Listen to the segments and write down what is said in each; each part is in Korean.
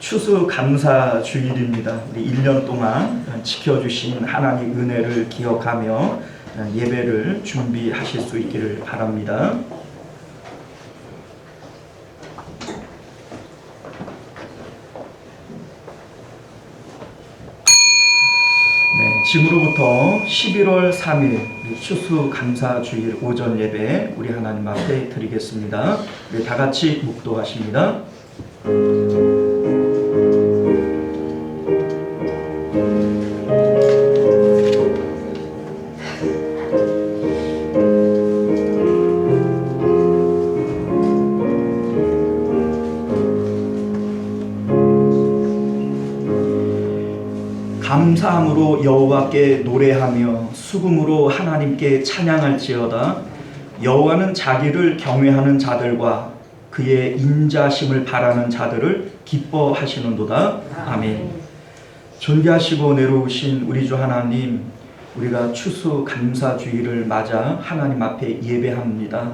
추수감사 주일입니다. 우리 1년 동안 지켜주신 하나님 은혜를 기억하며 예배를 준비하실 수 있기를 바랍니다. 지금으로부터 11월 3일 추수감사주일 오전 예배 우리 하나님 앞에 드리겠습니다. 우리 다 같이 묵도하십니다. 감사함으로 여호와께 노래하며 수금으로 하나님께 찬양할지어다. 여호와는 자기를 경외하는 자들과 그의 인자심을 바라는 자들을 기뻐하시는도다. 아멘. 존귀하시고 내려오신 우리 주 하나님, 우리가 추수감사주일을 맞아 하나님 앞에 예배합니다.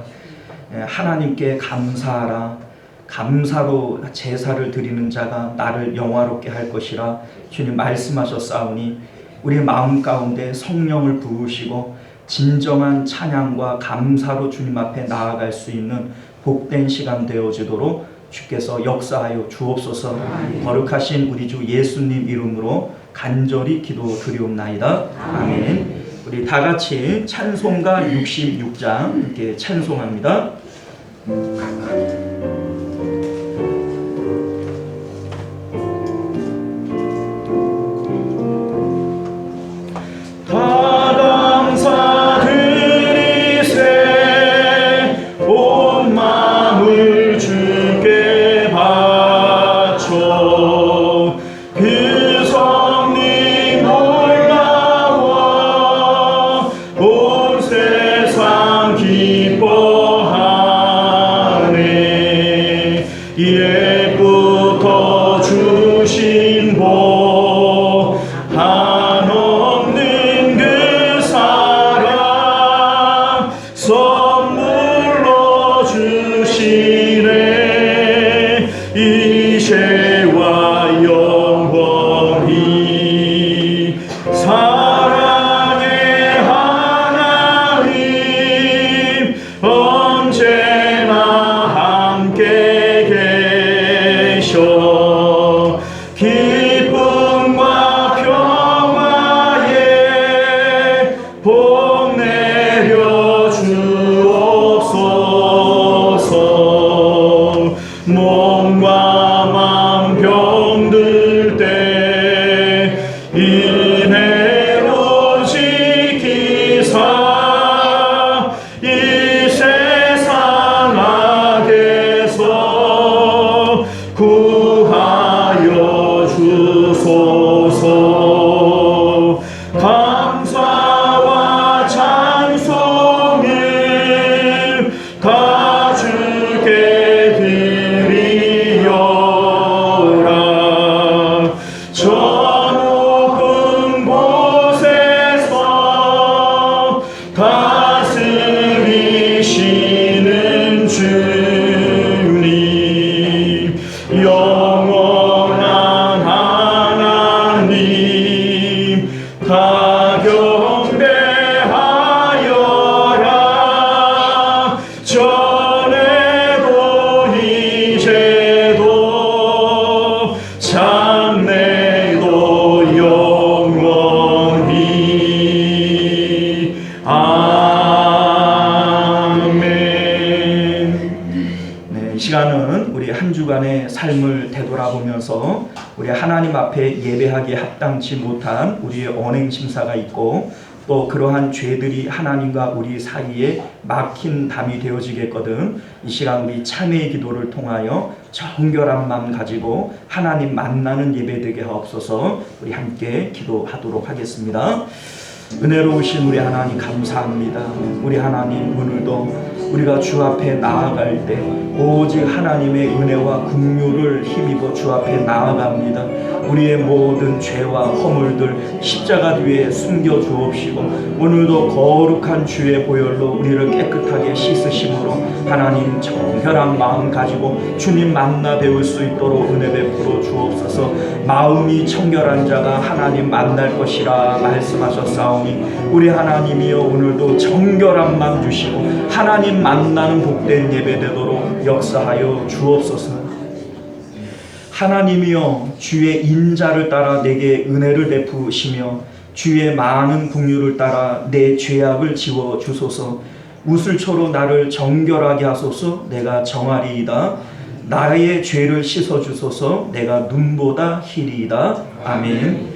하나님께 감사하라. 감사로 제사를 드리는 자가 나를 영화롭게 할 것이라 주님 말씀하셨사오니 우리 마음 가운데 성령을 부으시고 진정한 찬양과 감사로 주님 앞에 나아갈 수 있는 복된 시간 되어지도록 주께서 역사하여 주옵소서. 거룩하신 우리 주 예수님 이름으로 간절히 기도드리옵나이다. 아멘. 우리 다 같이 찬송가 66장 함께 찬송합니다. 옛부터 주신 복 한없는 그 사랑 선물로 주시네. 이제와 영원히 사랑의 하나님 언제나 함께 계셔. 기쁨과 평화에 복 내려 주옵소서. 몸과 맘 병들 때 인내로 지키사 이 세상 악에서 구하여 주소서. 감사와 찬송을 다 주께 드리어라. 저 높은 곳에서 다스리시는 주님, 영원한 하나님 다 경배하여라. 전에도 이제도 장래도 영원히. 아멘. 이 시간은 우리 한 주간의 삶을 되돌아보면서 우리 하나님 앞에 예배하기에 합당치 못한 우리의 언행 심사가 있고 또 그러한 죄들이 하나님과 우리 사이에 막힌 담이 되어지겠거든. 이 시간 우리 참회의 기도를 통하여 정결한 마음 가지고 하나님 만나는 예배 되게 하옵소서. 우리 함께 기도하도록 하겠습니다. 은혜로우신 우리 하나님 감사합니다. 우리 하나님 오늘도 우리가 주 앞에 나아갈 때 오직 하나님의 은혜와 긍휼을 힘입어 주 앞에 나아갑니다. 우리의 모든 죄와 허물들 십자가 뒤에 숨겨 주옵시고 오늘도 거룩한 주의 보혈로 우리를 깨끗하게 씻으심으로 하나님 정결한 마음 가지고 주님 만나 배울 수 있도록 은혜 베풀어 주옵소서. 마음이 청결한 자가 하나님 만날 것이라 말씀하셨사오니 우리 하나님이여 오늘도 정결한 마음 주시고 하나님 만나는 복된 예배 되도록 역사하여 주옵소서. 하나님이여 주의 인자를 따라 내게 은혜를 베푸시며 주의 많은 긍휼을 따라 내 죄악을 지워 주소서. 우슬초로 나를 정결하게 하소서. 내가 정하리이다. 나의 죄를 씻어 주소서. 내가 눈보다 희리이다. 아멘.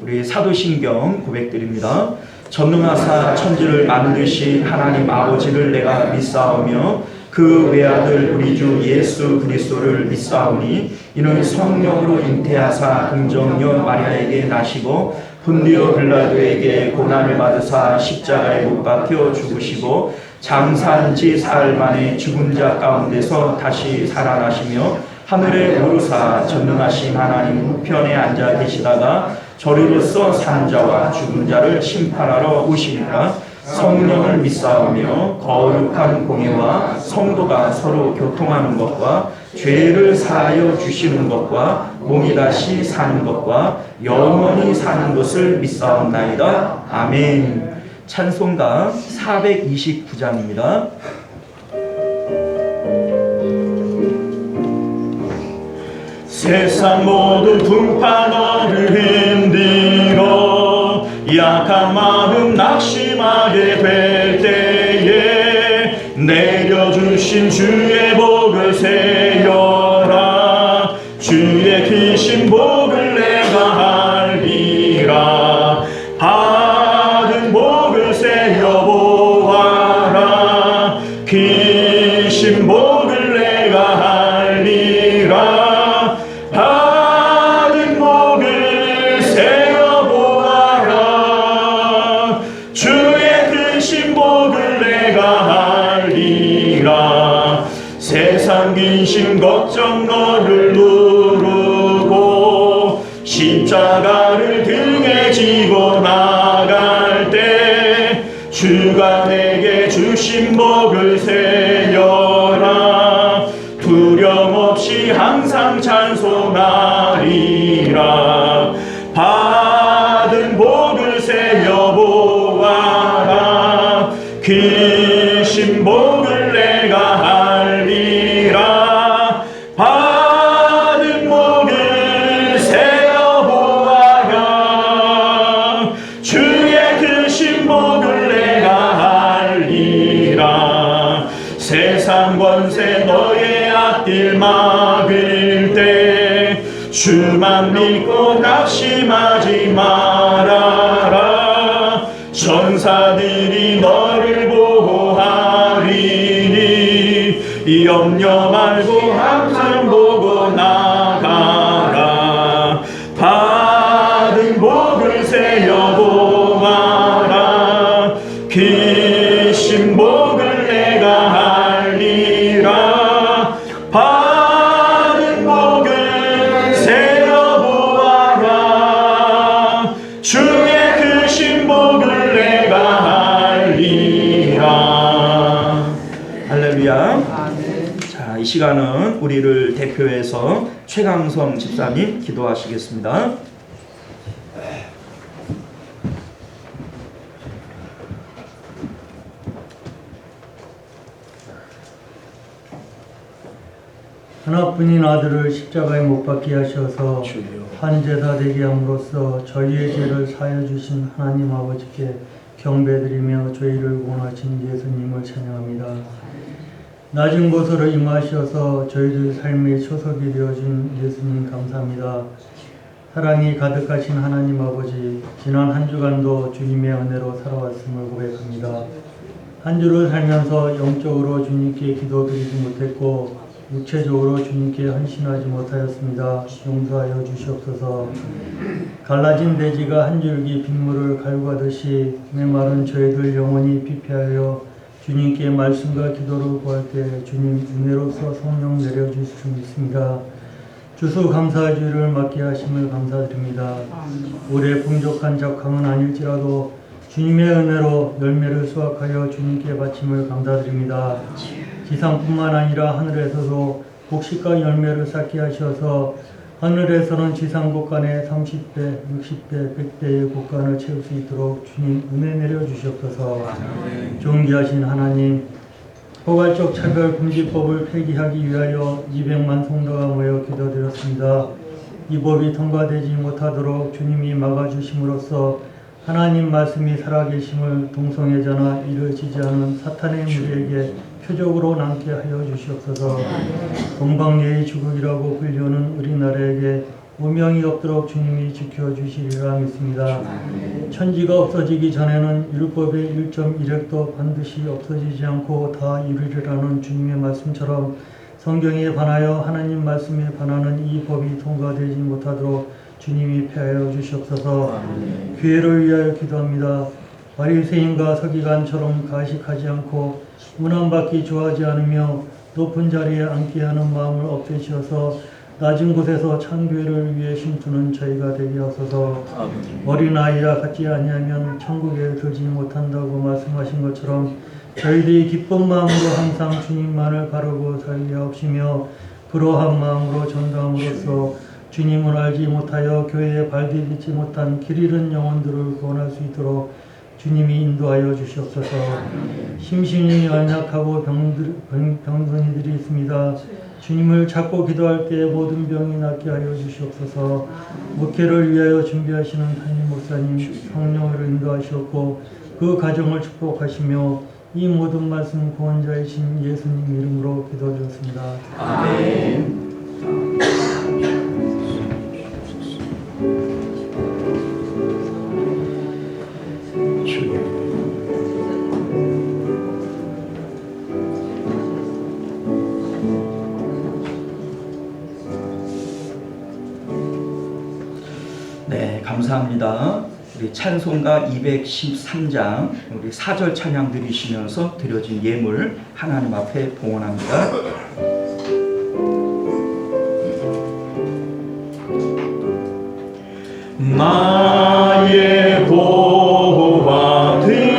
우리 사도신경 고백드립니다. 전능하사 천지를 만드신 하나님 아버지를 내가 믿사오며 그 외아들 우리 주 예수 그리스도를 믿사오니 이는 성령으로 잉태하사 긍정녀 마리아에게 나시고 본디오 빌라도에게 고난을 받으사 십자가에 못 박혀 죽으시고 장사한 지 사흘 만에 죽은 자 가운데서 다시 살아나시며 하늘에 오르사 전능하신 하나님 우편에 앉아 계시다가 저리로서 산 자와 죽은 자를 심판하러 오시니까 성령을 믿사오며 거룩한 공예와 성도가 서로 교통하는 것과 죄를 사하여 주시는 것과 몸이 다시 사는 것과 영원히 사는 것을 믿사옵나이다. 아멘. 찬송가 429장입니다. 세상 모든 풍파 너를 흔들어 약한 마음 낙심하게 될 때에 내려주신 주의 복을 세여라. 주의 크신 복을 내가 알리라. 받은 복을 세여보아라. 크신 복을 내가 알리라. 받은 복을 세어보아라. 주의 크신 복을 내가 알리라. 세상 근심 걱정 너를 누르고 십자가를 등에 지고 나갈 때 주가 내게 주신 복을 세여라. 두려움 없이 항상 찬송하리라. 받은 복을 세여보아라. 크신 복을 내가 알리라. 받은 복을 세여보아라. 주의 크신 복을 내가 알리라. 세상 권세 너의 앞길 막을 때 주만 믿고 낙심하지 말아라. 천사들이 너를 보호하리니 염려 말고 항상 보고 나가라. 받은 복을 세여보아라. 크신 복을 내가 알리라. 받은 복을 세어보아라. 주의 크신 복을 내가 알리라. 할렐루야. 자, 이 시간은 우리를 대표해서 최강성 집사님 기도하시겠습니다. 하나뿐인 아들을 십자가에 못 박게 하셔서 한 제사 되게 함으로써 저희의 죄를 사하여 주신 하나님 아버지께 경배드리며 죄를 구원하신 예수님을 찬양합니다. 낮은 곳으로 임하셔서 저희들 삶의 초석이 되어준 예수님 감사합니다. 사랑이 가득하신 하나님 아버지, 지난 한 주간도 주님의 은혜로 살아왔음을 고백합니다. 한 주를 살면서 영적으로 주님께 기도드리지 못했고 육체적으로 주님께 헌신하지 못하였습니다. 용서하여 주시옵소서. 갈라진 돼지가 한 줄기 빗물을 갈구하듯이 메마른 저희들 영혼이 피폐하여 주님께 말씀과 기도를 구할 때 주님 은혜로서 성령 내려주실 수 있습니다. 주수 감사의 주를 맡게 하심을 감사드립니다. 올해 풍족한 작황은 아닐지라도 주님의 은혜로 열매를 수확하여 주님께 바침을 감사드립니다. 지상뿐만 아니라 하늘에서도 복식과 열매를 쌓게 하셔서 하늘에서는 지상 곳간에 30배, 60배, 100배의 곳간을 채울 수 있도록 주님 은혜 내려주시옵소서. 존귀하신 하나님, 포괄적 차별 금지법을 폐기하기 위하여 200만 성도가 모여 기도드렸습니다. 이 법이 통과되지 못하도록 주님이 막아주심으로써 하나님 말씀이 살아계심을 동성애자나 이를 지지하는 사탄의 무리에게 표적으로 남게 하여 주시옵소서. 동방예의 주국이라고 불리우는 우리나라에게 오명이 없도록 주님이 지켜주시리라 믿습니다. 천지가 없어지기 전에는 율법의 1.1획도 반드시 없어지지 않고 다 이루리라는 주님의 말씀처럼 성경에 반하여 하나님 말씀에 반하는 이 법이 통과되지 못하도록 주님이 폐하여 주시옵소서. 교회를 위하여 기도합니다. 바리새인과 서기관처럼 가식하지 않고 문안받기 좋아하지 않으며 높은 자리에 앉게 하는 마음을 없애시어서 낮은 곳에서 창교회를 위해 심투는 저희가 되게 하소서. 어린아이와 같지 아니하면 천국에 들지 못한다고 말씀하신 것처럼 저희들이 기쁜 마음으로 항상 주님만을 바르고 살게 하옵시며 그러한 마음으로 전도함으로써 주님을 알지 못하여 교회에 발디디지 못한 길 잃은 영혼들을 구원할 수 있도록 주님이 인도하여 주시옵소서. 심신이 연약하고 병든이들이 있습니다. 주님을 찾고 기도할 때 모든 병이 낫게 하여 주시옵소서. 목회를 위하여 준비하시는 담임 목사님 성령으로 인도하시옵고 그 가정을 축복하시며 이 모든 말씀 구원자이신 예수님 이름으로 기도드렸습니다. 아멘. 네, 감사합니다. 우리 찬송가 213장 우리 4절 찬양 드리시면서 드려진 예물 하나님 앞에 봉헌합니다. 나의 보화 드리니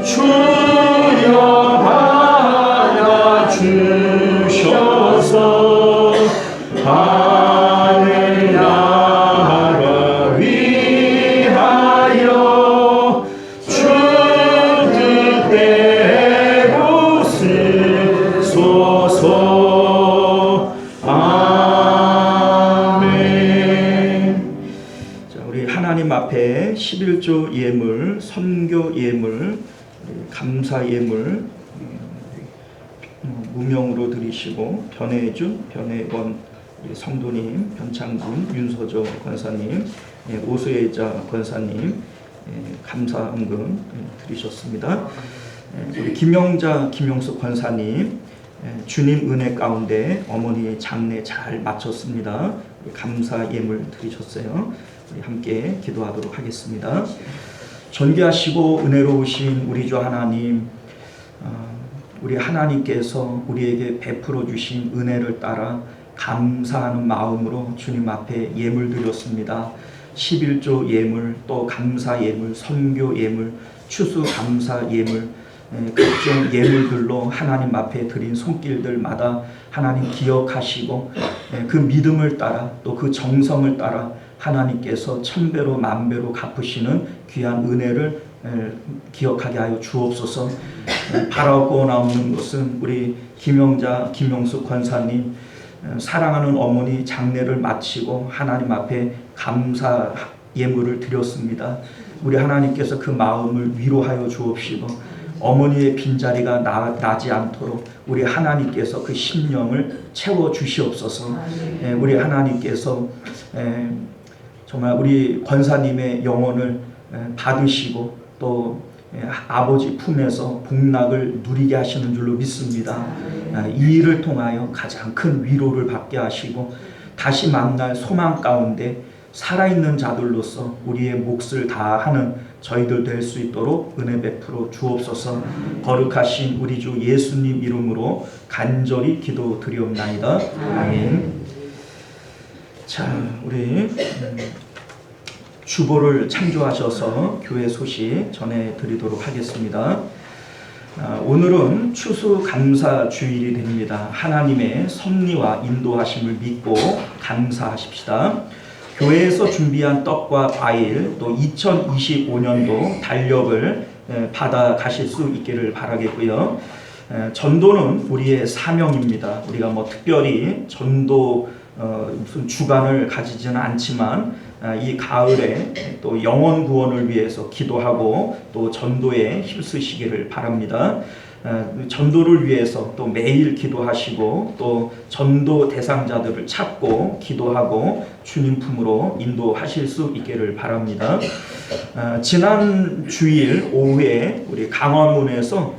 주여 받아 주셔서 하늘 나라 위하여 주 뜻대로 쓰소서. 하나님 앞에 11조 예물, 선교 예물, 감사 예물 무명으로 드리시고 변혜준, 변혜권 성도님, 변창준, 윤서조 권사님, 오수혜자 권사님 감사헌금 드리셨습니다. 우리 김영자, 김영숙 권사님 주님 은혜 가운데 어머니 장례 잘 마쳤습니다. 감사 예물 드리셨어요. 우리 함께 기도하도록 하겠습니다. 존귀하시고 은혜로우신 우리 주 하나님, 우리 하나님께서 우리에게 베풀어 주신 은혜를 따라 감사하는 마음으로 주님 앞에 예물 드렸습니다. 11조 예물, 또 감사 예물, 선교 예물, 추수 감사 예물, 각종 예물들로 하나님 앞에 드린 손길들마다 하나님 기억하시고 그 믿음을 따라 또 그 정성을 따라 하나님께서 천배로 만배로 갚으시는 귀한 은혜를 기억하게 하여 주옵소서. 바라고 나오는 것은 우리 김영자, 김영숙 권사님 사랑하는 어머니 장례를 마치고 하나님 앞에 감사 예물을 드렸습니다. 우리 하나님께서 그 마음을 위로하여 주옵시고 어머니의 빈자리가 나지 않도록 우리 하나님께서 그 심령을 채워 주시옵소서. 우리 하나님께서 정말 우리 권사님의 영혼을 받으시고 또 아버지 품에서 복락을 누리게 하시는 줄로 믿습니다. 이 일을 통하여 가장 큰 위로를 받게 하시고 다시 만날 소망 가운데 살아있는 자들로서 우리의 몫을 다하는 저희들 될 수 있도록 은혜 베풀어 주옵소서. 거룩하신 우리 주 예수님 이름으로 간절히 기도드리옵나이다. 아멘. 자, 우리 주보를 창조하셔서 교회 소식 전해드리도록 하겠습니다. 오늘은 추수감사 주일이 됩니다. 하나님의 섭리와 인도하심을 믿고 감사하십시다. 교회에서 준비한 떡과 과일, 또 2025년도 달력을 받아 가실 수 있기를 바라겠고요. 전도는 우리의 사명입니다. 우리가 뭐 특별히 전도 무슨 주간을 가지지는 않지만 이 가을에 또 영혼 구원을 위해서 기도하고 또 전도에 힘쓰시기를 바랍니다. 전도를 위해서 또 매일 기도하시고 또 전도 대상자들을 찾고 기도하고 주님 품으로 인도하실 수 있기를 바랍니다. 지난 주일 오후에 우리 강화문에서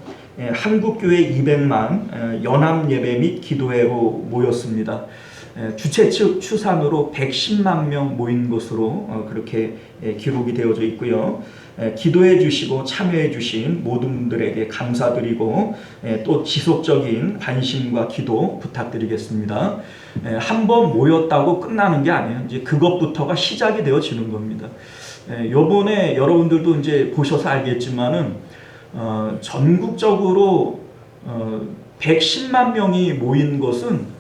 한국교회 200만 연합 예배 및 기도회로 모였습니다. 주최 측 추산으로 110만 명 모인 것으로 그렇게 기록이 되어져 있고요. 기도해 주시고 참여해 주신 모든 분들에게 감사드리고 또 지속적인 관심과 기도 부탁드리겠습니다. 한번 모였다고 끝나는 게 아니에요. 이제 그것부터가 시작이 되어지는 겁니다. 요번에 여러분들도 이제 보셔서 알겠지만은 전국적으로 110만 명이 모인 것은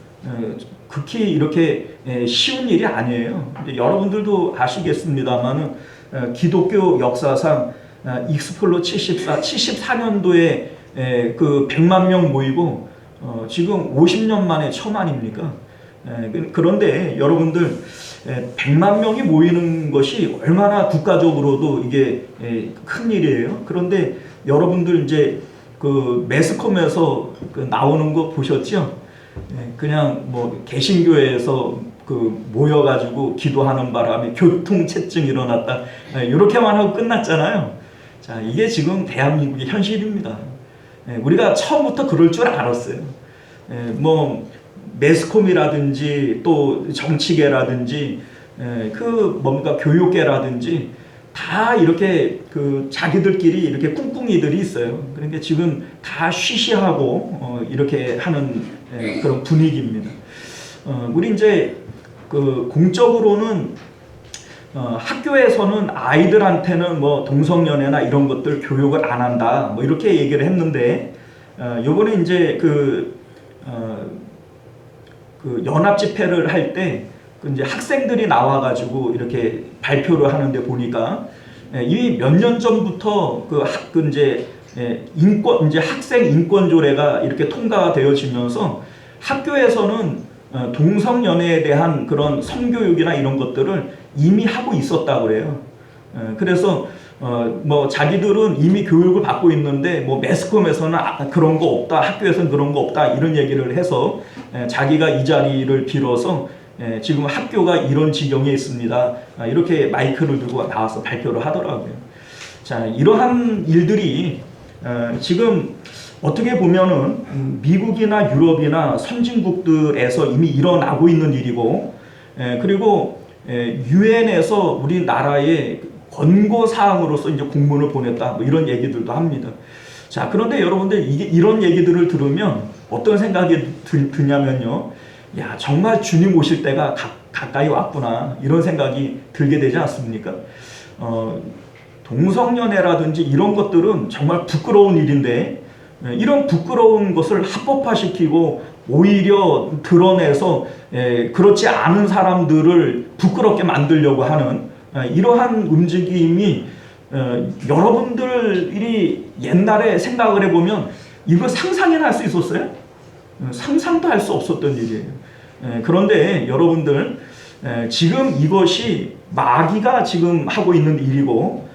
극히 이렇게 쉬운 일이 아니에요. 여러분들도 아시겠습니다만은 기독교 역사상 익스플로 74년도에 그 100만 명 모이고 지금 50년 만에 1000만입니까? 그런데 여러분들 100만 명이 모이는 것이 얼마나 국가적으로도 이게 큰 일이에요. 그런데 여러분들 이제 그 매스컴에서 그 나오는 거 보셨죠? 그냥 뭐 개신교회에서 그 모여가지고 기도하는 바람에 교통체증 일어났다 이렇게만 하고 끝났잖아요. 자, 이게 지금 대한민국의 현실입니다. 우리가 처음부터 그럴 줄 알았어요. 뭐 매스컴이라든지 또 정치계라든지 그 뭔가 교육계라든지 다 이렇게 그 자기들끼리 이렇게 꿍꿍이들이 있어요. 그러니까 지금 다 쉬쉬하고 이렇게 하는 그런 분위기입니다. 우리 이제 그 공적으로는 학교에서는 아이들한테는 뭐 동성연애나 이런 것들 교육을 안 한다 뭐 이렇게 얘기를 했는데 요번에 이제 그 연합 집회를 할 때 이제 학생들이 나와가지고 이렇게 발표를 하는데 보니까 이미 몇 년 전부터 그 이제 인권 이제 학생 인권 조례가 이렇게 통과가 되어지면서 학교에서는 동성연애에 대한 그런 성교육이나 이런 것들을 이미 하고 있었다고 그래요. 그래서 뭐 자기들은 이미 교육을 받고 있는데 뭐 매스컴에서는 그런 거 없다, 학교에서는 그런 거 없다 이런 얘기를 해서 자기가 이 자리를 빌어서 지금 학교가 이런 지경에 있습니다. 이렇게 마이크를 들고 나와서 발표를 하더라고요. 자, 이러한 일들이 지금 어떻게 보면은 미국이나 유럽이나 선진국들에서 이미 일어나고 있는 일이고, 그리고 유엔에서 우리나라에 권고 사항으로서 이제 공문을 보냈다 뭐 이런 얘기들도 합니다. 자, 그런데 여러분들 이런 얘기들을 들으면 어떤 생각이 드냐면요. 야, 정말 주님 오실 때가 가까이 왔구나 이런 생각이 들게 되지 않습니까? 동성연애라든지 이런 것들은 정말 부끄러운 일인데 이런 부끄러운 것을 합법화시키고 오히려 드러내서 그렇지 않은 사람들을 부끄럽게 만들려고 하는 이러한 움직임이 여러분들이 옛날에 생각을 해보면 이거 상상이나 할 수 있었어요? 상상도 할 수 없었던 일이에요. 그런데 여러분들 지금 이것이 마귀가 지금 하고 있는 일이고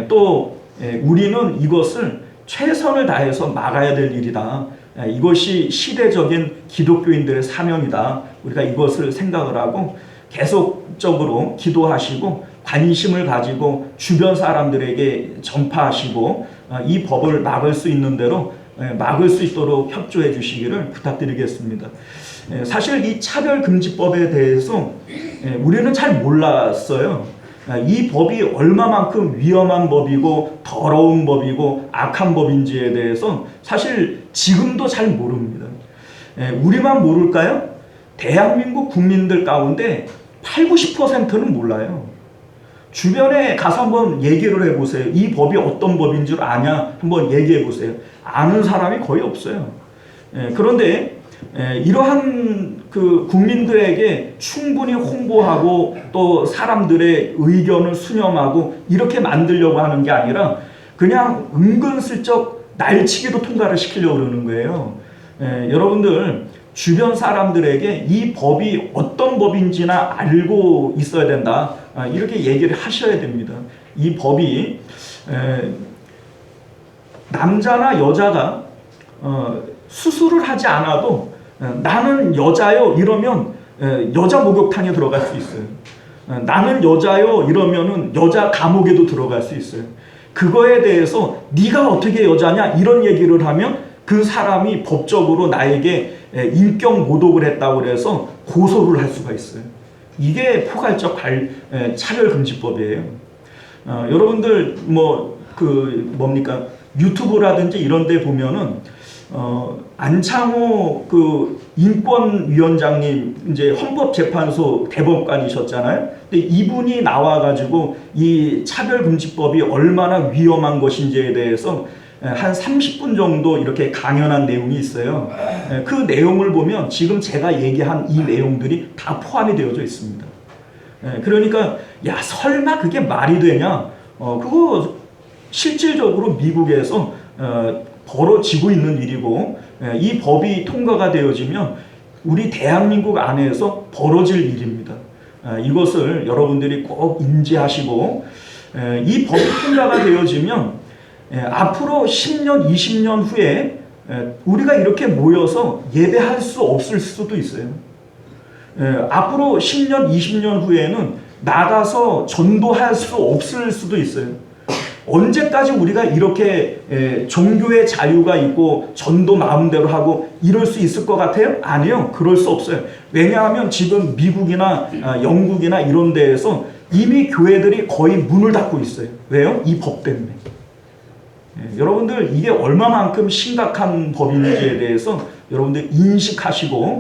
또 우리는 이것을 최선을 다해서 막아야 될 일이다. 이것이 시대적인 기독교인들의 사명이다. 우리가 이것을 생각을 하고 계속적으로 기도하시고 관심을 가지고 주변 사람들에게 전파하시고 이 법을 막을 수 있는 대로 막을 수 있도록 협조해 주시기를 부탁드리겠습니다. 사실 이 차별금지법에 대해서 우리는 잘 몰랐어요. 이 법이 얼마만큼 위험한 법이고 더러운 법이고 악한 법인지에 대해서 사실 지금도 잘 모릅니다. 우리만 모를까요? 대한민국 국민들 가운데 80, 90%는 몰라요. 주변에 가서 한번 얘기를 해보세요. 이 법이 어떤 법인 줄 아냐? 한번 얘기해 보세요. 아는 사람이 거의 없어요. 그런데 이러한 그 국민들에게 충분히 홍보하고 또 사람들의 의견을 수렴하고 이렇게 만들려고 하는 게 아니라 그냥 은근슬쩍 날치기로 통과를 시키려고 그러는 거예요. 여러분들 주변 사람들에게 이 법이 어떤 법인지나 알고 있어야 된다. 이렇게 얘기를 하셔야 됩니다. 이 법이 남자나 여자가 수술을 하지 않아도 나는 여자요 이러면 여자 목욕탕에 들어갈 수 있어요. 나는 여자요 이러면은 여자 감옥에도 들어갈 수 있어요. 그거에 대해서 네가 어떻게 여자냐 이런 얘기를 하면 그 사람이 법적으로 나에게 인격 모독을 했다고 해서 고소를 할 수가 있어요. 이게 포괄적 차별금지법이에요. 여러분들 뭡니까 유튜브라든지 이런 데 보면은 안창호 그 인권위원장님 이제 헌법재판소 대법관이셨잖아요. 근데 이분이 나와가지고 이 차별금지법이 얼마나 위험한 것인지에 대해서 한 30분 정도 이렇게 강연한 내용이 있어요. 그 내용을 보면 지금 제가 얘기한 이 내용들이 다 포함이 되어져 있습니다. 그러니까 야 설마 그게 말이 되냐? 그거 실질적으로 미국에서 벌어지고 있는 일이고 이 법이 통과가 되어지면 우리 대한민국 안에서 벌어질 일입니다. 이것을 여러분들이 꼭 인지하시고 이 법이 통과가 되어지면 앞으로 10년, 20년 후에 우리가 이렇게 모여서 예배할 수 없을 수도 있어요. 앞으로 10년, 20년 후에는 나가서 전도할 수 없을 수도 있어요. 언제까지 우리가 이렇게 종교의 자유가 있고 전도 마음대로 하고 이럴 수 있을 것 같아요? 아니요. 그럴 수 없어요. 왜냐하면 지금 미국이나 영국이나 이런 데에서 이미 교회들이 거의 문을 닫고 있어요. 왜요? 이 법 때문에. 여러분들 이게 얼마만큼 심각한 법인지에 대해서 여러분들 인식하시고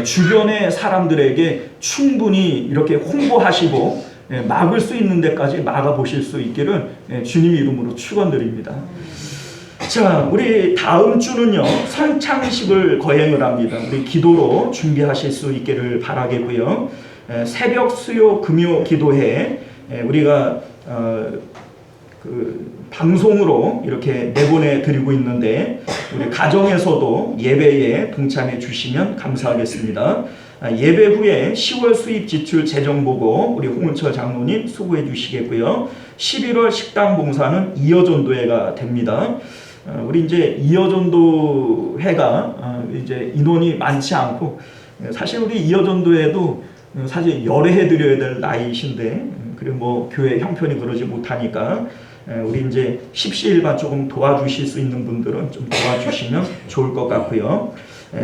주변의 사람들에게 충분히 이렇게 홍보하시고 막을 수 있는 데까지 막아보실 수 있기를 주님 이름으로 축원드립니다. 자, 우리 다음 주는요 성창식을 거행을 합니다. 우리 기도로 준비하실 수 있기를 바라겠고요. 새벽 수요 금요 기도회 우리가 그 방송으로 이렇게 내보내 드리고 있는데 우리 가정에서도 예배에 동참해 주시면 감사하겠습니다. 예배 후에 10월 수입 지출 재정 보고 우리 홍은철 장로님 수고해 주시겠고요. 11월 식당 봉사는 이어전도회가 됩니다. 우리 이제 이어전도회가 이제 인원이 많지 않고 사실 우리 이어전도회도 사실 열애해 드려야 될 나이신데 그리고 뭐 교회 형편이 그러지 못하니까 우리 이제 십시일반 조금 도와주실 수 있는 분들은 좀 도와주시면 좋을 것 같고요.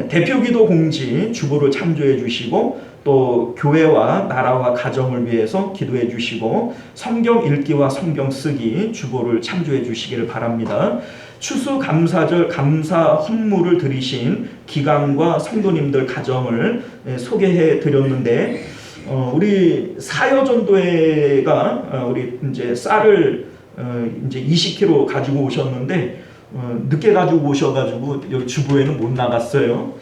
대표기도 공지 주보를 참조해 주시고 또 교회와 나라와 가정을 위해서 기도해 주시고 성경 읽기와 성경 쓰기 주보를 참조해 주시기를 바랍니다. 추수감사절 감사 헌물을 드리신 기관과 성도님들 가정을 소개해 드렸는데 우리 사여전도회가 우리 이제 쌀을 이제 20kg 가지고 오셨는데 늦게 가지고 오셔가지고 여기 주보에는 못 나갔어요.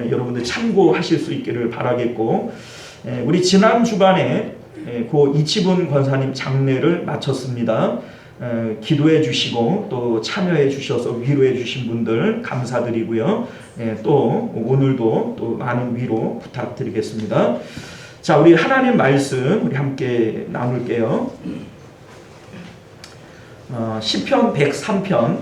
여러분들 참고하실 수 있기를 바라겠고 우리 지난 주간에 고 이치분 권사님 장례를 마쳤습니다. 기도해 주시고 또 참여해 주셔서 위로해 주신 분들 감사드리고요. 또 오늘도 또 많은 위로 부탁드리겠습니다. 자, 우리 하나님 말씀 우리 함께 나눌게요. 시편 103편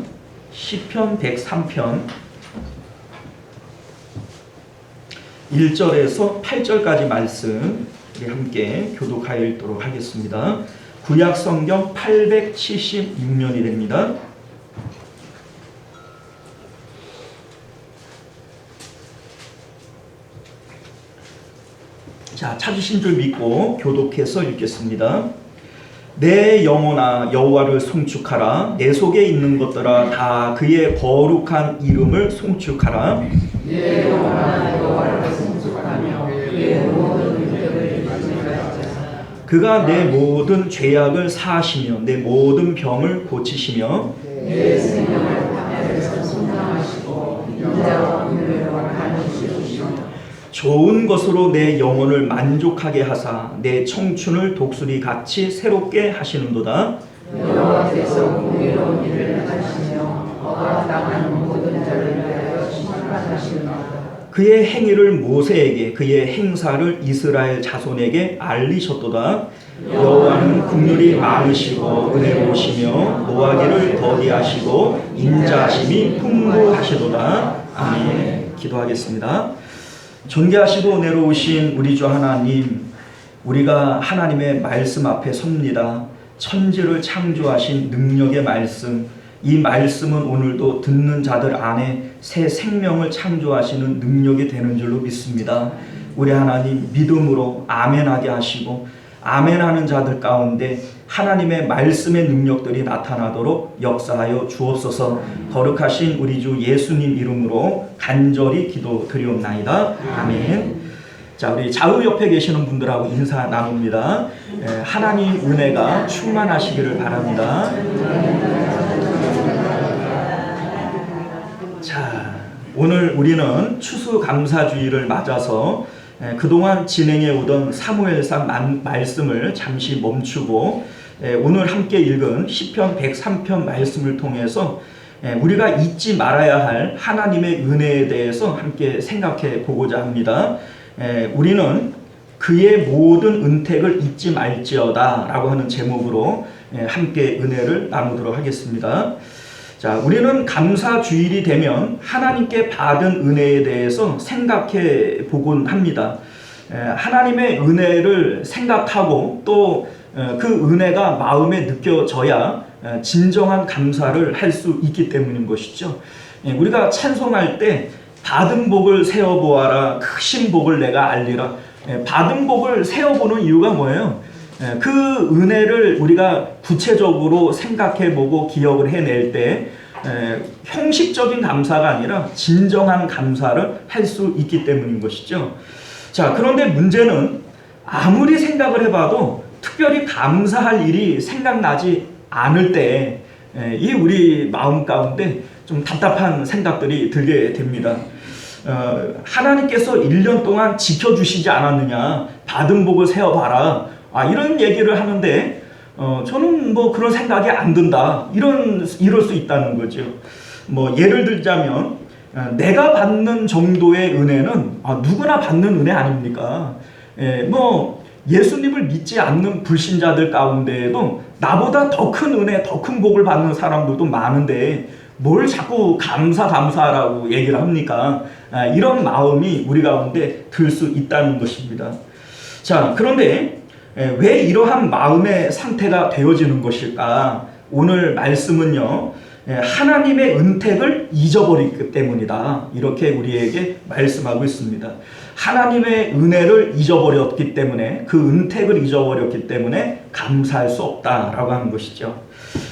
1절에서 8절까지 말씀 우리 함께 교독하여 읽도록 하겠습니다. 구약 성경 876면이 됩니다. 자, 찾으신 줄 믿고 교독해서 읽겠습니다. 내 영혼아 여호와를 송축하라. 내 속에 있는 것들아 다 그의 거룩한 이름을 송축하라. 내 영혼아 여호와를 송축하며 그의 모든 능력을 그가 내 모든 죄악을 사하시며 내 모든 병을 고치시며 내 생명을 하늘에서 성장하시고 인자와 긍휼을 가능시 주시며 좋은 것으로 내 영혼을 만족하게 하사 내 청춘을 독수리 같이 새롭게 하시는도다. 여호와께서 공의로운 일을 하시며 억압당하는 모든 자를 위하여 심판하시는도다. 그의 행위를 모세에게 그의 행사를 이스라엘 자손에게 알리셨도다. 여호와는 긍휼이 많으시고 은혜로우시며 노하기를 더디하시고 인자하심이 풍부하시도다. 아멘. 기도하겠습니다. 존귀하시고 은혜로우신 우리 주 하나님, 우리가 하나님의 말씀 앞에 섭니다. 천지를 창조하신 능력의 말씀, 이 말씀은 오늘도 듣는 자들 안에 새 생명을 창조하시는 능력이 되는 줄로 믿습니다. 우리 하나님 믿음으로 아멘하게 하시고 아멘하는 자들 가운데 하나님의 말씀의 능력들이 나타나도록 역사하여 주옵소서. 거룩하신 우리 주 예수님 이름으로 간절히 기도드리옵나이다. 아멘. 자, 우리 좌우 옆에 계시는 분들하고 인사 나눕니다. 하나님 은혜가 충만하시기를 바랍니다. 자, 오늘 우리는 추수감사주의를 맞아서 그동안 진행해 오던 사무엘상 말씀을 잠시 멈추고 오늘 함께 읽은 시편 103편 말씀을 통해서 우리가 잊지 말아야 할 하나님의 은혜에 대해서 함께 생각해 보고자 합니다. 우리는 그의 모든 은택을 잊지 말지어다 라고 하는 제목으로 함께 은혜를 나누도록 하겠습니다. 자, 우리는 감사주일이 되면 하나님께 받은 은혜에 대해서 생각해 보곤 합니다. 하나님의 은혜를 생각하고 또 그 은혜가 마음에 느껴져야 진정한 감사를 할 수 있기 때문인 것이죠. 우리가 찬송할 때 받은 복을 세어보아라 크신 복을 내가 알리라. 받은 복을 세어보는 이유가 뭐예요? 그 은혜를 우리가 구체적으로 생각해보고 기억을 해낼 때 형식적인 감사가 아니라 진정한 감사를 할 수 있기 때문인 것이죠. 자, 그런데 문제는 아무리 생각을 해봐도 특별히 감사할 일이 생각나지 않을 때 이 우리 마음 가운데 좀 답답한 생각들이 들게 됩니다. 하나님께서 1년 동안 지켜주시지 않았느냐, 받은 복을 세어봐라, 이런 얘기를 하는데 저는 뭐 그런 생각이 안 든다, 이럴 수 있다는 거죠. 뭐 예를 들자면 내가 받는 정도의 은혜는 누구나 받는 은혜 아닙니까? 뭐 예수님을 믿지 않는 불신자들 가운데에도 나보다 더 큰 은혜, 더 큰 복을 받는 사람들도 많은데 뭘 자꾸 감사라고 얘기를 합니까? 이런 마음이 우리 가운데 들 수 있다는 것입니다. 자, 그런데 왜 이러한 마음의 상태가 되어지는 것일까? 오늘 말씀은요, 하나님의 은택을 잊어버리기 때문이다, 이렇게 우리에게 말씀하고 있습니다. 하나님의 은혜를 잊어버렸기 때문에, 그 은택을 잊어버렸기 때문에 감사할 수 없다라고 하는 것이죠.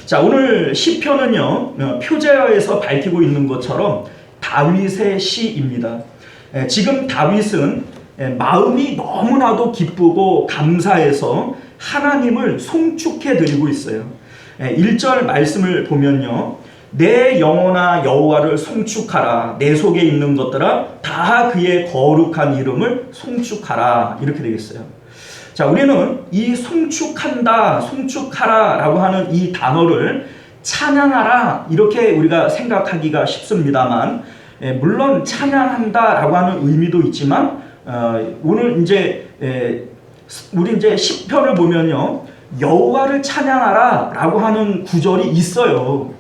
자, 오늘 시편은요, 표제어에서 밝히고 있는 것처럼 다윗의 시입니다. 지금 다윗은 마음이 너무나도 기쁘고 감사해서 하나님을 송축해 드리고 있어요. 1절 말씀을 보면요, 내 영혼아 여호와를 송축하라, 내 속에 있는 것들아 다 그의 거룩한 이름을 송축하라, 이렇게 되겠어요. 자, 우리는 이 송축한다, 송축하라 라고 하는 이 단어를 찬양하라 이렇게 우리가 생각하기가 쉽습니다만, 물론 찬양한다 라고 하는 의미도 있지만, 오늘 우리 이제 시편을 보면요, 여호와를 찬양하라 라고 하는 구절이 있어요.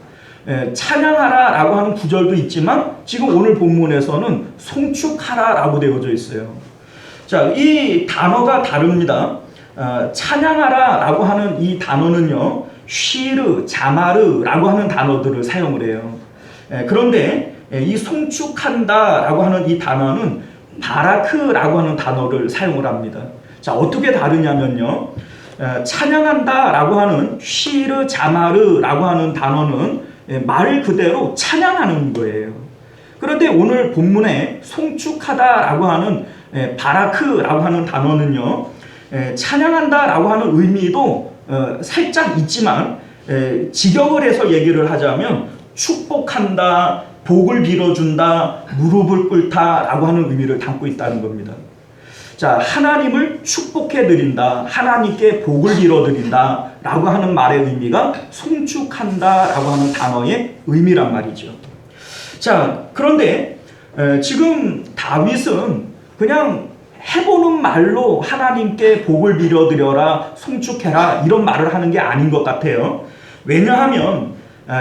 찬양하라 라고 하는 구절도 있지만 지금 오늘 본문에서는 송축하라 라고 되어져 있어요. 자, 이 단어가 다릅니다. 찬양하라 라고 하는 이 단어는요, 쉬르, 자마르 라고 하는 단어들을 사용을 해요. 그런데 이 송축한다 라고 하는 이 단어는 바라크 라고 하는 단어를 사용을 합니다. 자, 어떻게 다르냐면요, 찬양한다 라고 하는 쉬르, 자마르 라고 하는 단어는 말 그대로 찬양하는 거예요. 그런데 오늘 본문에 송축하다 라고 하는 바라크 라고 하는 단어는요, 찬양한다라고 하는 의미도 살짝 있지만 직역을 해서 얘기를 하자면 축복한다, 복을 빌어준다, 무릎을 꿇다라고 하는 의미를 담고 있다는 겁니다. 자, 하나님을 축복해드린다, 하나님께 복을 빌어드린다 라고 하는 말의 의미가 송축한다 라고 하는 단어의 의미란 말이죠. 자, 그런데 지금 다윗은 그냥 해보는 말로 하나님께 복을 빌어드려라, 송축해라 이런 말을 하는 게 아닌 것 같아요. 왜냐하면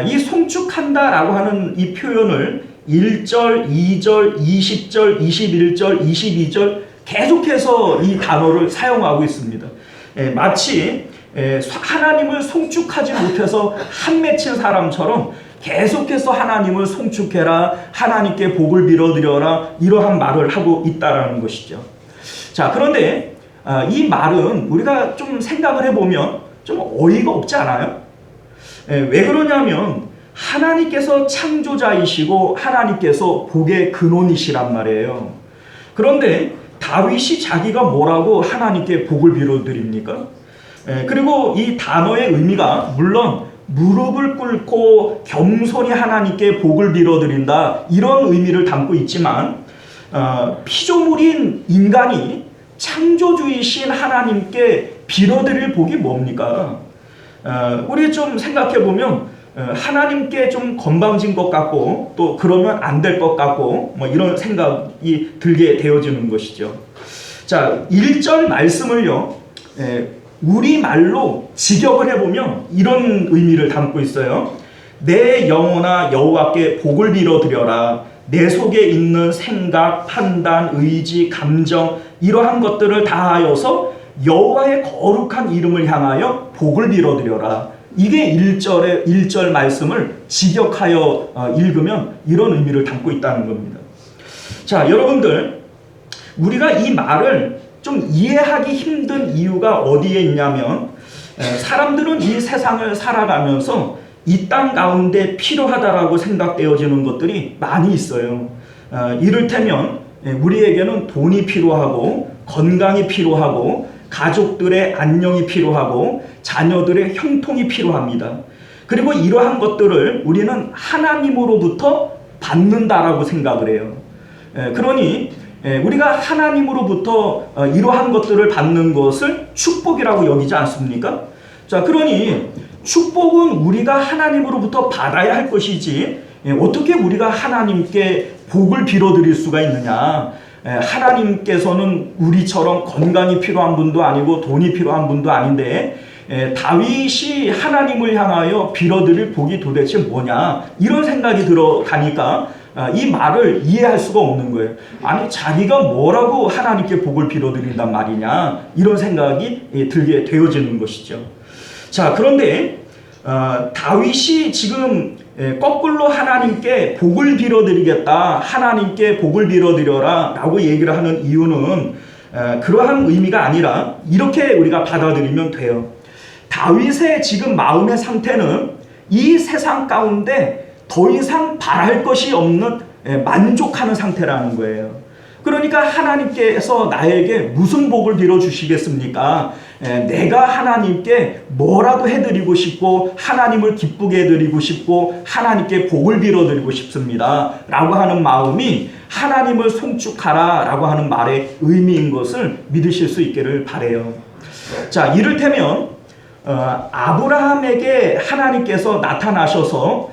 이 송축한다 라고 하는 이 표현을 1절, 2절, 20절, 21절, 22절 계속해서 이 단어를 사용하고 있습니다. 마치 하나님을 송축하지 못해서 한 맺힌 사람처럼 계속해서 하나님을 송축해라, 하나님께 복을 빌어드려라 이러한 말을 하고 있다라는 것이죠. 자, 그런데 이 말은 우리가 좀 생각을 해보면 좀 어이가 없지 않아요? 왜 그러냐면 하나님께서 창조자이시고 하나님께서 복의 근원이시란 말이에요. 그런데 다윗이 자기가 뭐라고 하나님께 복을 빌어드립니까? 그리고 이 단어의 의미가 물론 무릎을 꿇고 겸손히 하나님께 복을 빌어드린다 이런 의미를 담고 있지만 피조물인 인간이 창조주이신 하나님께 빌어드릴 복이 뭡니까? 우리 좀 생각해보면 하나님께 좀 건방진 것 같고 또 그러면 안 될 것 같고 뭐 이런 생각이 들게 되어지는 것이죠. 자, 1절 말씀을요 우리말로 직역을 해보면 이런 의미를 담고 있어요. 내 영혼아 여호와께 복을 빌어드려라. 내 속에 있는 생각, 판단, 의지, 감정 이러한 것들을 다하여서 여호와의 거룩한 이름을 향하여 복을 빌어드려라. 이게 1절 말씀을 직역하여 읽으면 이런 의미를 담고 있다는 겁니다. 자, 여러분들 우리가 이 말을 좀 이해하기 힘든 이유가 어디에 있냐면 사람들은 이 세상을 살아가면서 이 땅 가운데 필요하다라고 생각되어지는 것들이 많이 있어요. 이를테면 우리에게는 돈이 필요하고 건강이 필요하고 가족들의 안녕이 필요하고 자녀들의 형통이 필요합니다. 그리고 이러한 것들을 우리는 하나님으로부터 받는다라고 생각을 해요. 그러니 우리가 하나님으로부터 이러한 것들을 받는 것을 축복이라고 여기지 않습니까? 자, 그러니 축복은 우리가 하나님으로부터 받아야 할 것이지 어떻게 우리가 하나님께 복을 빌어드릴 수가 있느냐? 하나님께서는 우리처럼 건강이 필요한 분도 아니고 돈이 필요한 분도 아닌데 다윗이 하나님을 향하여 빌어드릴 복이 도대체 뭐냐? 이런 생각이 들어가니까 이 말을 이해할 수가 없는 거예요. 아니 자기가 뭐라고 하나님께 복을 빌어드린단 말이냐? 이런 생각이 들게 되어지는 것이죠. 자, 그런데 다윗이 지금 거꾸로 하나님께 복을 빌어드리겠다, 하나님께 복을 빌어드려라 라고 얘기를 하는 이유는 그러한 의미가 아니라 이렇게 우리가 받아들이면 돼요. 다윗의 지금 마음의 상태는 이 세상 가운데 더 이상 바랄 것이 없는 만족하는 상태라는 거예요. 그러니까 하나님께서 나에게 무슨 복을 빌어주시겠습니까? 내가 하나님께 뭐라도 해드리고 싶고 하나님을 기쁘게 해드리고 싶고 하나님께 복을 빌어드리고 싶습니다 라고 하는 마음이 하나님을 송축하라 라고 하는 말의 의미인 것을 믿으실 수 있기를 바라요. 자, 이를테면 아브라함에게 하나님께서 나타나셔서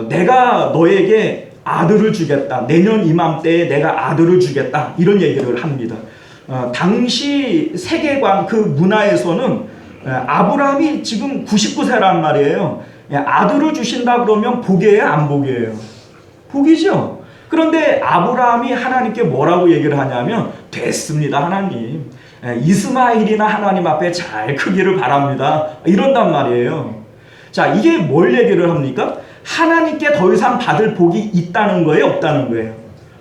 내가 너에게 아들을 주겠다. 내년 이맘때에 내가 아들을 주겠다. 이런 얘기를 합니다. 당시 세계관 그 문화에서는 아브라함이 지금 99세란 말이에요. 아들을 주신다 그러면 복이에요? 안 복이에요? 복이죠. 그런데 아브라함이 하나님께 뭐라고 얘기를 하냐면 됐습니다 하나님. 이스마일이나 하나님 앞에 잘 크기를 바랍니다. 이런단 말이에요. 자, 이게 뭘 얘기를 합니까? 하나님께 더 이상 받을 복이 있다는 거예요? 없다는 거예요?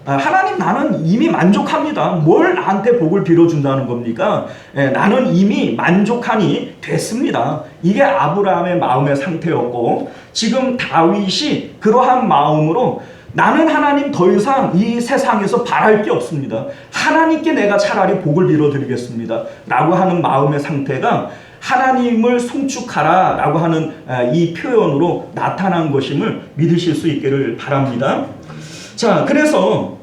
하나님 나는 이미 만족합니다. 뭘 나한테 복을 빌어준다는 겁니까? 나는 이미 만족하니 됐습니다. 이게 아브라함의 마음의 상태였고 지금 다윗이 그러한 마음으로 나는 하나님 더 이상 이 세상에서 바랄 게 없습니다. 하나님께 내가 차라리 복을 빌어드리겠습니다 라고 하는 마음의 상태가 하나님을 송축하라 라고 하는 이 표현으로 나타난 것임을 믿으실 수 있기를 바랍니다. 자, 그래서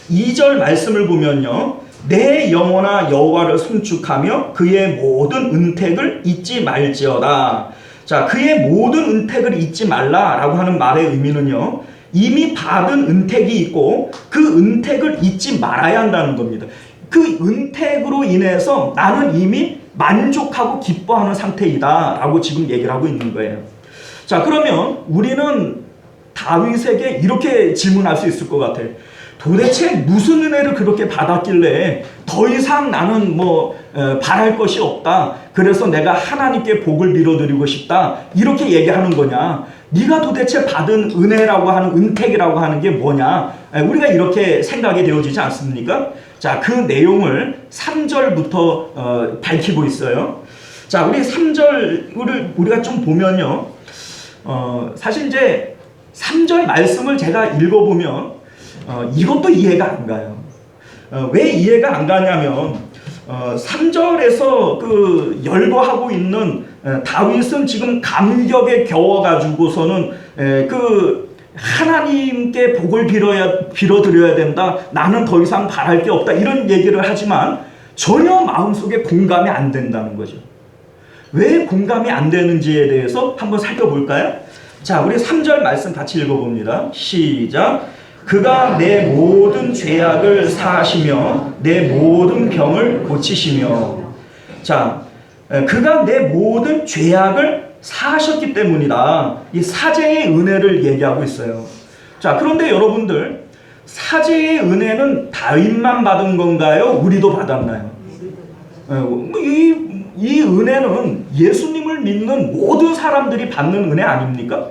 2절 말씀을 보면요, 내 영혼아 여호와를 송축하며 그의 모든 은택을 잊지 말지어다. 자, 그의 모든 은택을 잊지 말라라고 하는 말의 의미는요, 이미 받은 은택이 있고 그 은택을 잊지 말아야 한다는 겁니다. 그 은택으로 인해서 나는 이미 만족하고 기뻐하는 상태이다 라고 지금 얘기를 하고 있는 거예요. 자, 그러면 우리는 다윗에게 이렇게 질문할 수 있을 것 같아요. 도대체 무슨 은혜를 그렇게 받았길래 더 이상 나는 바랄 것이 없다, 그래서 내가 하나님께 복을 빌어드리고 싶다, 이렇게 얘기하는 거냐? 네가 도대체 받은 은혜라고 하는, 은택이라고 하는 게 뭐냐? 우리가 이렇게 생각이 되어지지 않습니까? 자, 그 내용을 3절부터 밝히고 있어요. 자, 우리 3절을 우리가 좀 보면요, 사실 이제 3절 말씀을 제가 읽어보면 이것도 이해가 안 가요. 왜 이해가 안 가냐면 3절에서 그 열거하고 있는 다윗은 지금 감격에 겨워가지고서는 그 하나님께 복을 빌어드려야 된다, 나는 더 이상 바랄 게 없다, 이런 얘기를 하지만 전혀 마음속에 공감이 안 된다는 거죠. 왜 공감이 안 되는지에 대해서 한번 살펴볼까요? 자, 우리 3절 말씀 같이 읽어봅니다. 시작. 그가 내 모든 죄악을 사하시며 내 모든 병을 고치시며. 자, 그가 내 모든 죄악을 사하셨기 때문이다. 이 사죄의 은혜를 얘기하고 있어요. 자, 그런데 여러분들, 사죄의 은혜는 다윗만 받은 건가요? 우리도 받았나요? 이 은혜는 예수님을 믿는 모든 사람들이 받는 은혜 아닙니까?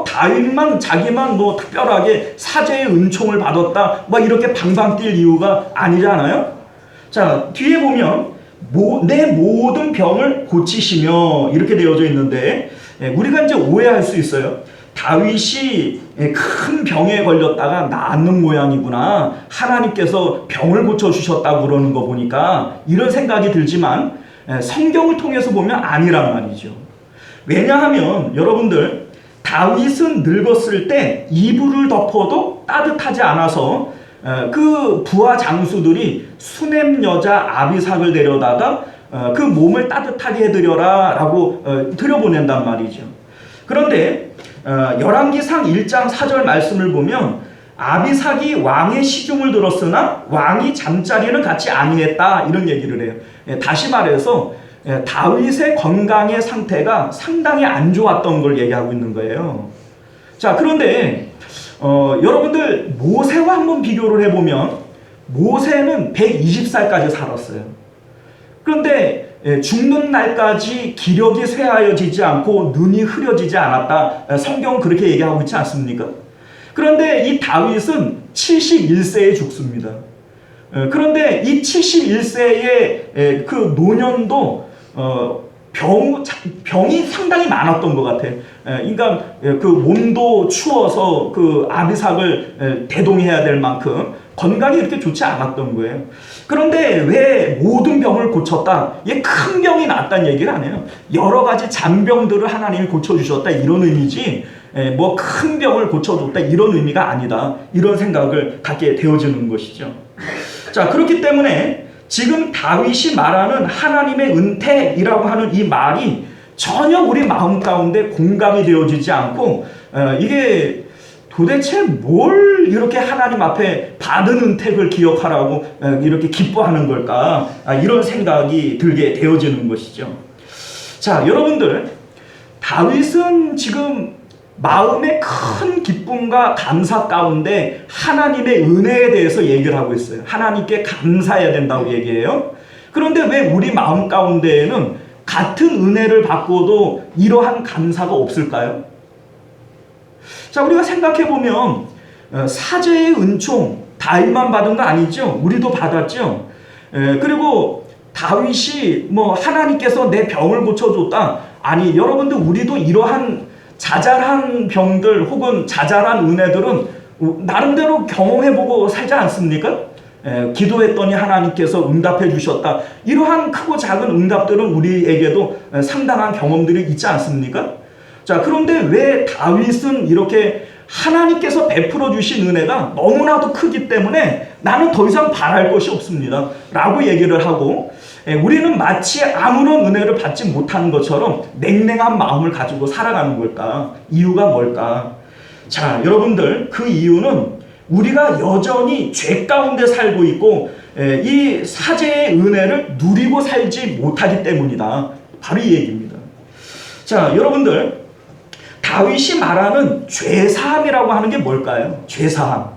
다윗만, 자기만 특별하게 사죄의 은총을 받았다, 이렇게 방방 뛸 이유가 아니잖아요. 자, 뒤에 보면 내 모든 병을 고치시며 이렇게 되어져 있는데, 우리가 이제 오해할 수 있어요. 다윗이 큰 병에 걸렸다가 낫는 모양이구나, 하나님께서 병을 고쳐주셨다고 그러는 거 보니까 이런 생각이 들지만 성경을 통해서 보면 아니란 말이죠. 왜냐하면 여러분들, 다윗은 늙었을 때 이불을 덮어도 따뜻하지 않아서 그 부하 장수들이 수넴 여자 아비삭을 데려다가 그 몸을 따뜻하게 해드려라 라고 들여보낸단 말이죠. 그런데 열왕기상 1장 4절 말씀을 보면 아비삭이 왕의 시중을 들었으나 왕이 잠자리는 같이 아니했다, 이런 얘기를 해요. 다시 말해서 다윗의 건강의 상태가 상당히 안 좋았던 걸 얘기하고 있는 거예요. 자, 그런데 여러분들 모세와 한번 비교를 해보면 모세는 120살까지 살았어요. 그런데 죽는 날까지 기력이 쇠하여지지 않고 눈이 흐려지지 않았다, 성경은 그렇게 얘기하고 있지 않습니까? 그런데 이 다윗은 71세에 죽습니다. 그런데 이 71세의 그 노년도 병이 상당히 많았던 것 같아요. 그러니까 그 몸도 추워서 그 아비삭을 대동해야 될 만큼 건강이 이렇게 좋지 않았던 거예요. 그런데 왜 모든 병을 고쳤다, 큰 병이 낫다는 얘기를 안 해요. 여러 가지 잔병들을 하나님이 고쳐주셨다, 이런 의미지 큰 병을 고쳐줬다, 이런 의미가 아니다, 이런 생각을 갖게 되어지는 것이죠. 자, 그렇기 때문에 지금 다윗이 말하는 하나님의 은택이라고 하는 이 말이 전혀 우리 마음 가운데 공감이 되어지지 않고 이게 도대체 뭘 이렇게 하나님 앞에 받은 은택을 기억하라고 이렇게 기뻐하는 걸까, 이런 생각이 들게 되어지는 것이죠. 자, 여러분들, 다윗은 지금 마음의 큰 기쁨과 감사 가운데 하나님의 은혜에 대해서 얘기를 하고 있어요. 하나님께 감사해야 된다고 얘기해요. 그런데 왜 우리 마음 가운데에는 같은 은혜를 받고도 이러한 감사가 없을까요? 자, 우리가 생각해보면 사죄의 은총 다윗만 받은 거 아니죠? 우리도 받았죠? 그리고 다윗이 하나님께서 내 병을 고쳐줬다, 아니, 여러분들, 우리도 이러한 자잘한 병들 혹은 자잘한 은혜들은 나름대로 경험해보고 살지 않습니까? 기도했더니 하나님께서 응답해 주셨다. 이러한 크고 작은 응답들은 우리에게도 상당한 경험들이 있지 않습니까? 자, 그런데 왜 다윗은 이렇게 하나님께서 베풀어 주신 은혜가 너무나도 크기 때문에 나는 더 이상 바랄 것이 없습니다 라고 얘기를 하고, 우리는 마치 아무런 은혜를 받지 못하는 것처럼 냉랭한 마음을 가지고 살아가는 걸까? 이유가 뭘까? 자, 여러분들, 그 이유는 우리가 여전히 죄 가운데 살고 있고 이 사죄의 은혜를 누리고 살지 못하기 때문이다. 바로 이 얘기입니다. 자, 여러분들, 다윗이 말하는 죄사함이라고 하는 게 뭘까요? 죄사함.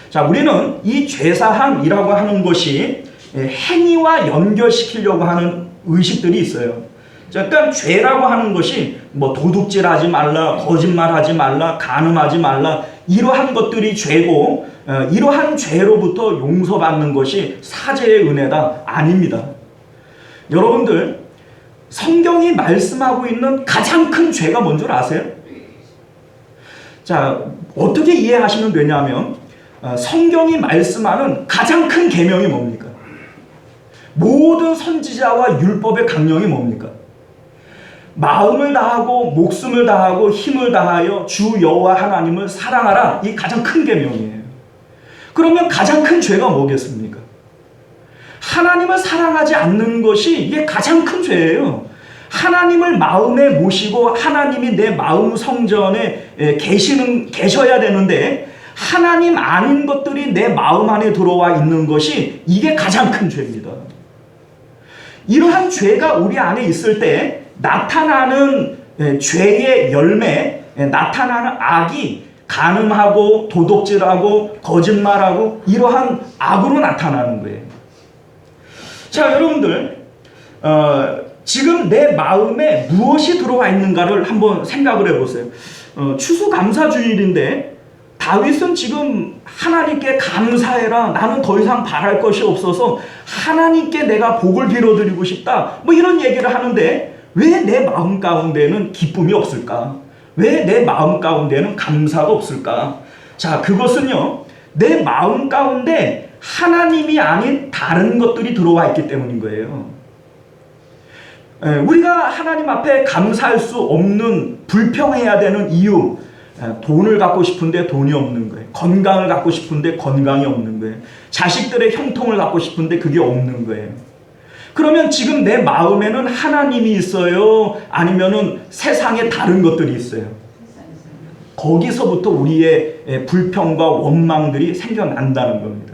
자, 우리는 이 죄사함이라고 하는 것이 행위와 연결시키려고 하는 의식들이 있어요. 자, 일단 죄라고 하는 것이 뭐 도둑질하지 말라, 거짓말하지 말라, 간음하지 말라, 이러한 것들이 죄고, 이러한 죄로부터 용서받는 것이 사죄의 은혜다. 아닙니다. 여러분들, 성경이 말씀하고 있는 가장 큰 죄가 뭔 줄 아세요? 자, 어떻게 이해하시면 되냐면 성경이 말씀하는 가장 큰 계명이 뭡니까? 모든 선지자와 율법의 강령이 뭡니까? 마음을 다하고 목숨을 다하고 힘을 다하여 주 여호와 하나님을 사랑하라. 이 가장 큰 계명이에요. 그러면 가장 큰 죄가 뭐겠습니까? 하나님을 사랑하지 않는 것이 이게 가장 큰 죄예요. 하나님을 마음에 모시고 하나님이 내 마음 성전에 계셔야 되는데 하나님 아닌 것들이 내 마음 안에 들어와 있는 것이 이게 가장 큰 죄입니다. 이러한 죄가 우리 안에 있을 때 나타나는 죄의 열매, 나타나는 악이 간음하고 도둑질하고 거짓말하고 이러한 악으로 나타나는 거예요. 자, 여러분들, 지금 내 마음에 무엇이 들어와 있는가를 한번 생각을 해보세요. 추수감사주일인데 다윗은 지금 하나님께 감사해라, 나는 더 이상 바랄 것이 없어서 하나님께 내가 복을 빌어드리고 싶다, 뭐 이런 얘기를 하는데 왜 내 마음 가운데는 기쁨이 없을까? 왜 내 마음 가운데는 감사가 없을까? 자, 그것은요, 내 마음 가운데 하나님이 아닌 다른 것들이 들어와 있기 때문인 거예요. 우리가 하나님 앞에 감사할 수 없는, 불평해야 되는 이유, 돈을 갖고 싶은데 돈이 없는 거예요. 건강을 갖고 싶은데 건강이 없는 거예요. 자식들의 형통을 갖고 싶은데 그게 없는 거예요. 그러면 지금 내 마음에는 하나님이 있어요? 아니면은 세상에 다른 것들이 있어요? 거기서부터 우리의 불평과 원망들이 생겨난다는 겁니다.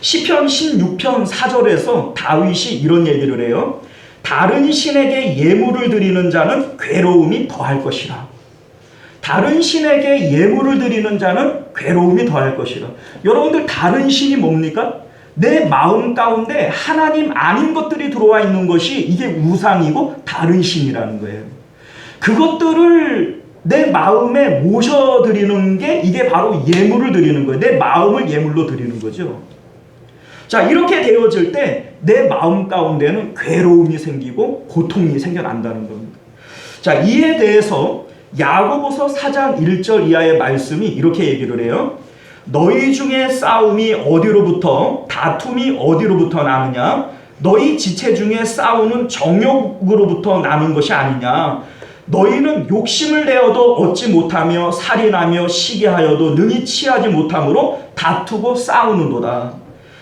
시편 16편 4절에서 다윗이 이런 얘기를 해요. 다른 신에게 예물을 드리는 자는 괴로움이 더할 것이라. 다른 신에게 예물을 드리는 자는 괴로움이 더할 것이라. 여러분들, 다른 신이 뭡니까? 내 마음 가운데 하나님 아닌 것들이 들어와 있는 것이 이게 우상이고 다른 신이라는 거예요. 그것들을 내 마음에 모셔드리는 게 이게 바로 예물을 드리는 거예요. 내 마음을 예물로 드리는 거죠. 자, 이렇게 되어질 때 내 마음 가운데는 괴로움이 생기고 고통이 생겨난다는 겁니다. 자, 이에 대해서 야고보서 4장 1절 이하의 말씀이 이렇게 얘기를 해요. 너희 중에 싸움이 어디로부터, 다툼이 어디로부터 나느냐? 너희 지체 중에 싸우는 정욕으로부터 나는 것이 아니냐? 너희는 욕심을 내어도 얻지 못하며 살인하며 시기하여도 능히 취하지 못함으로 다투고 싸우는도다.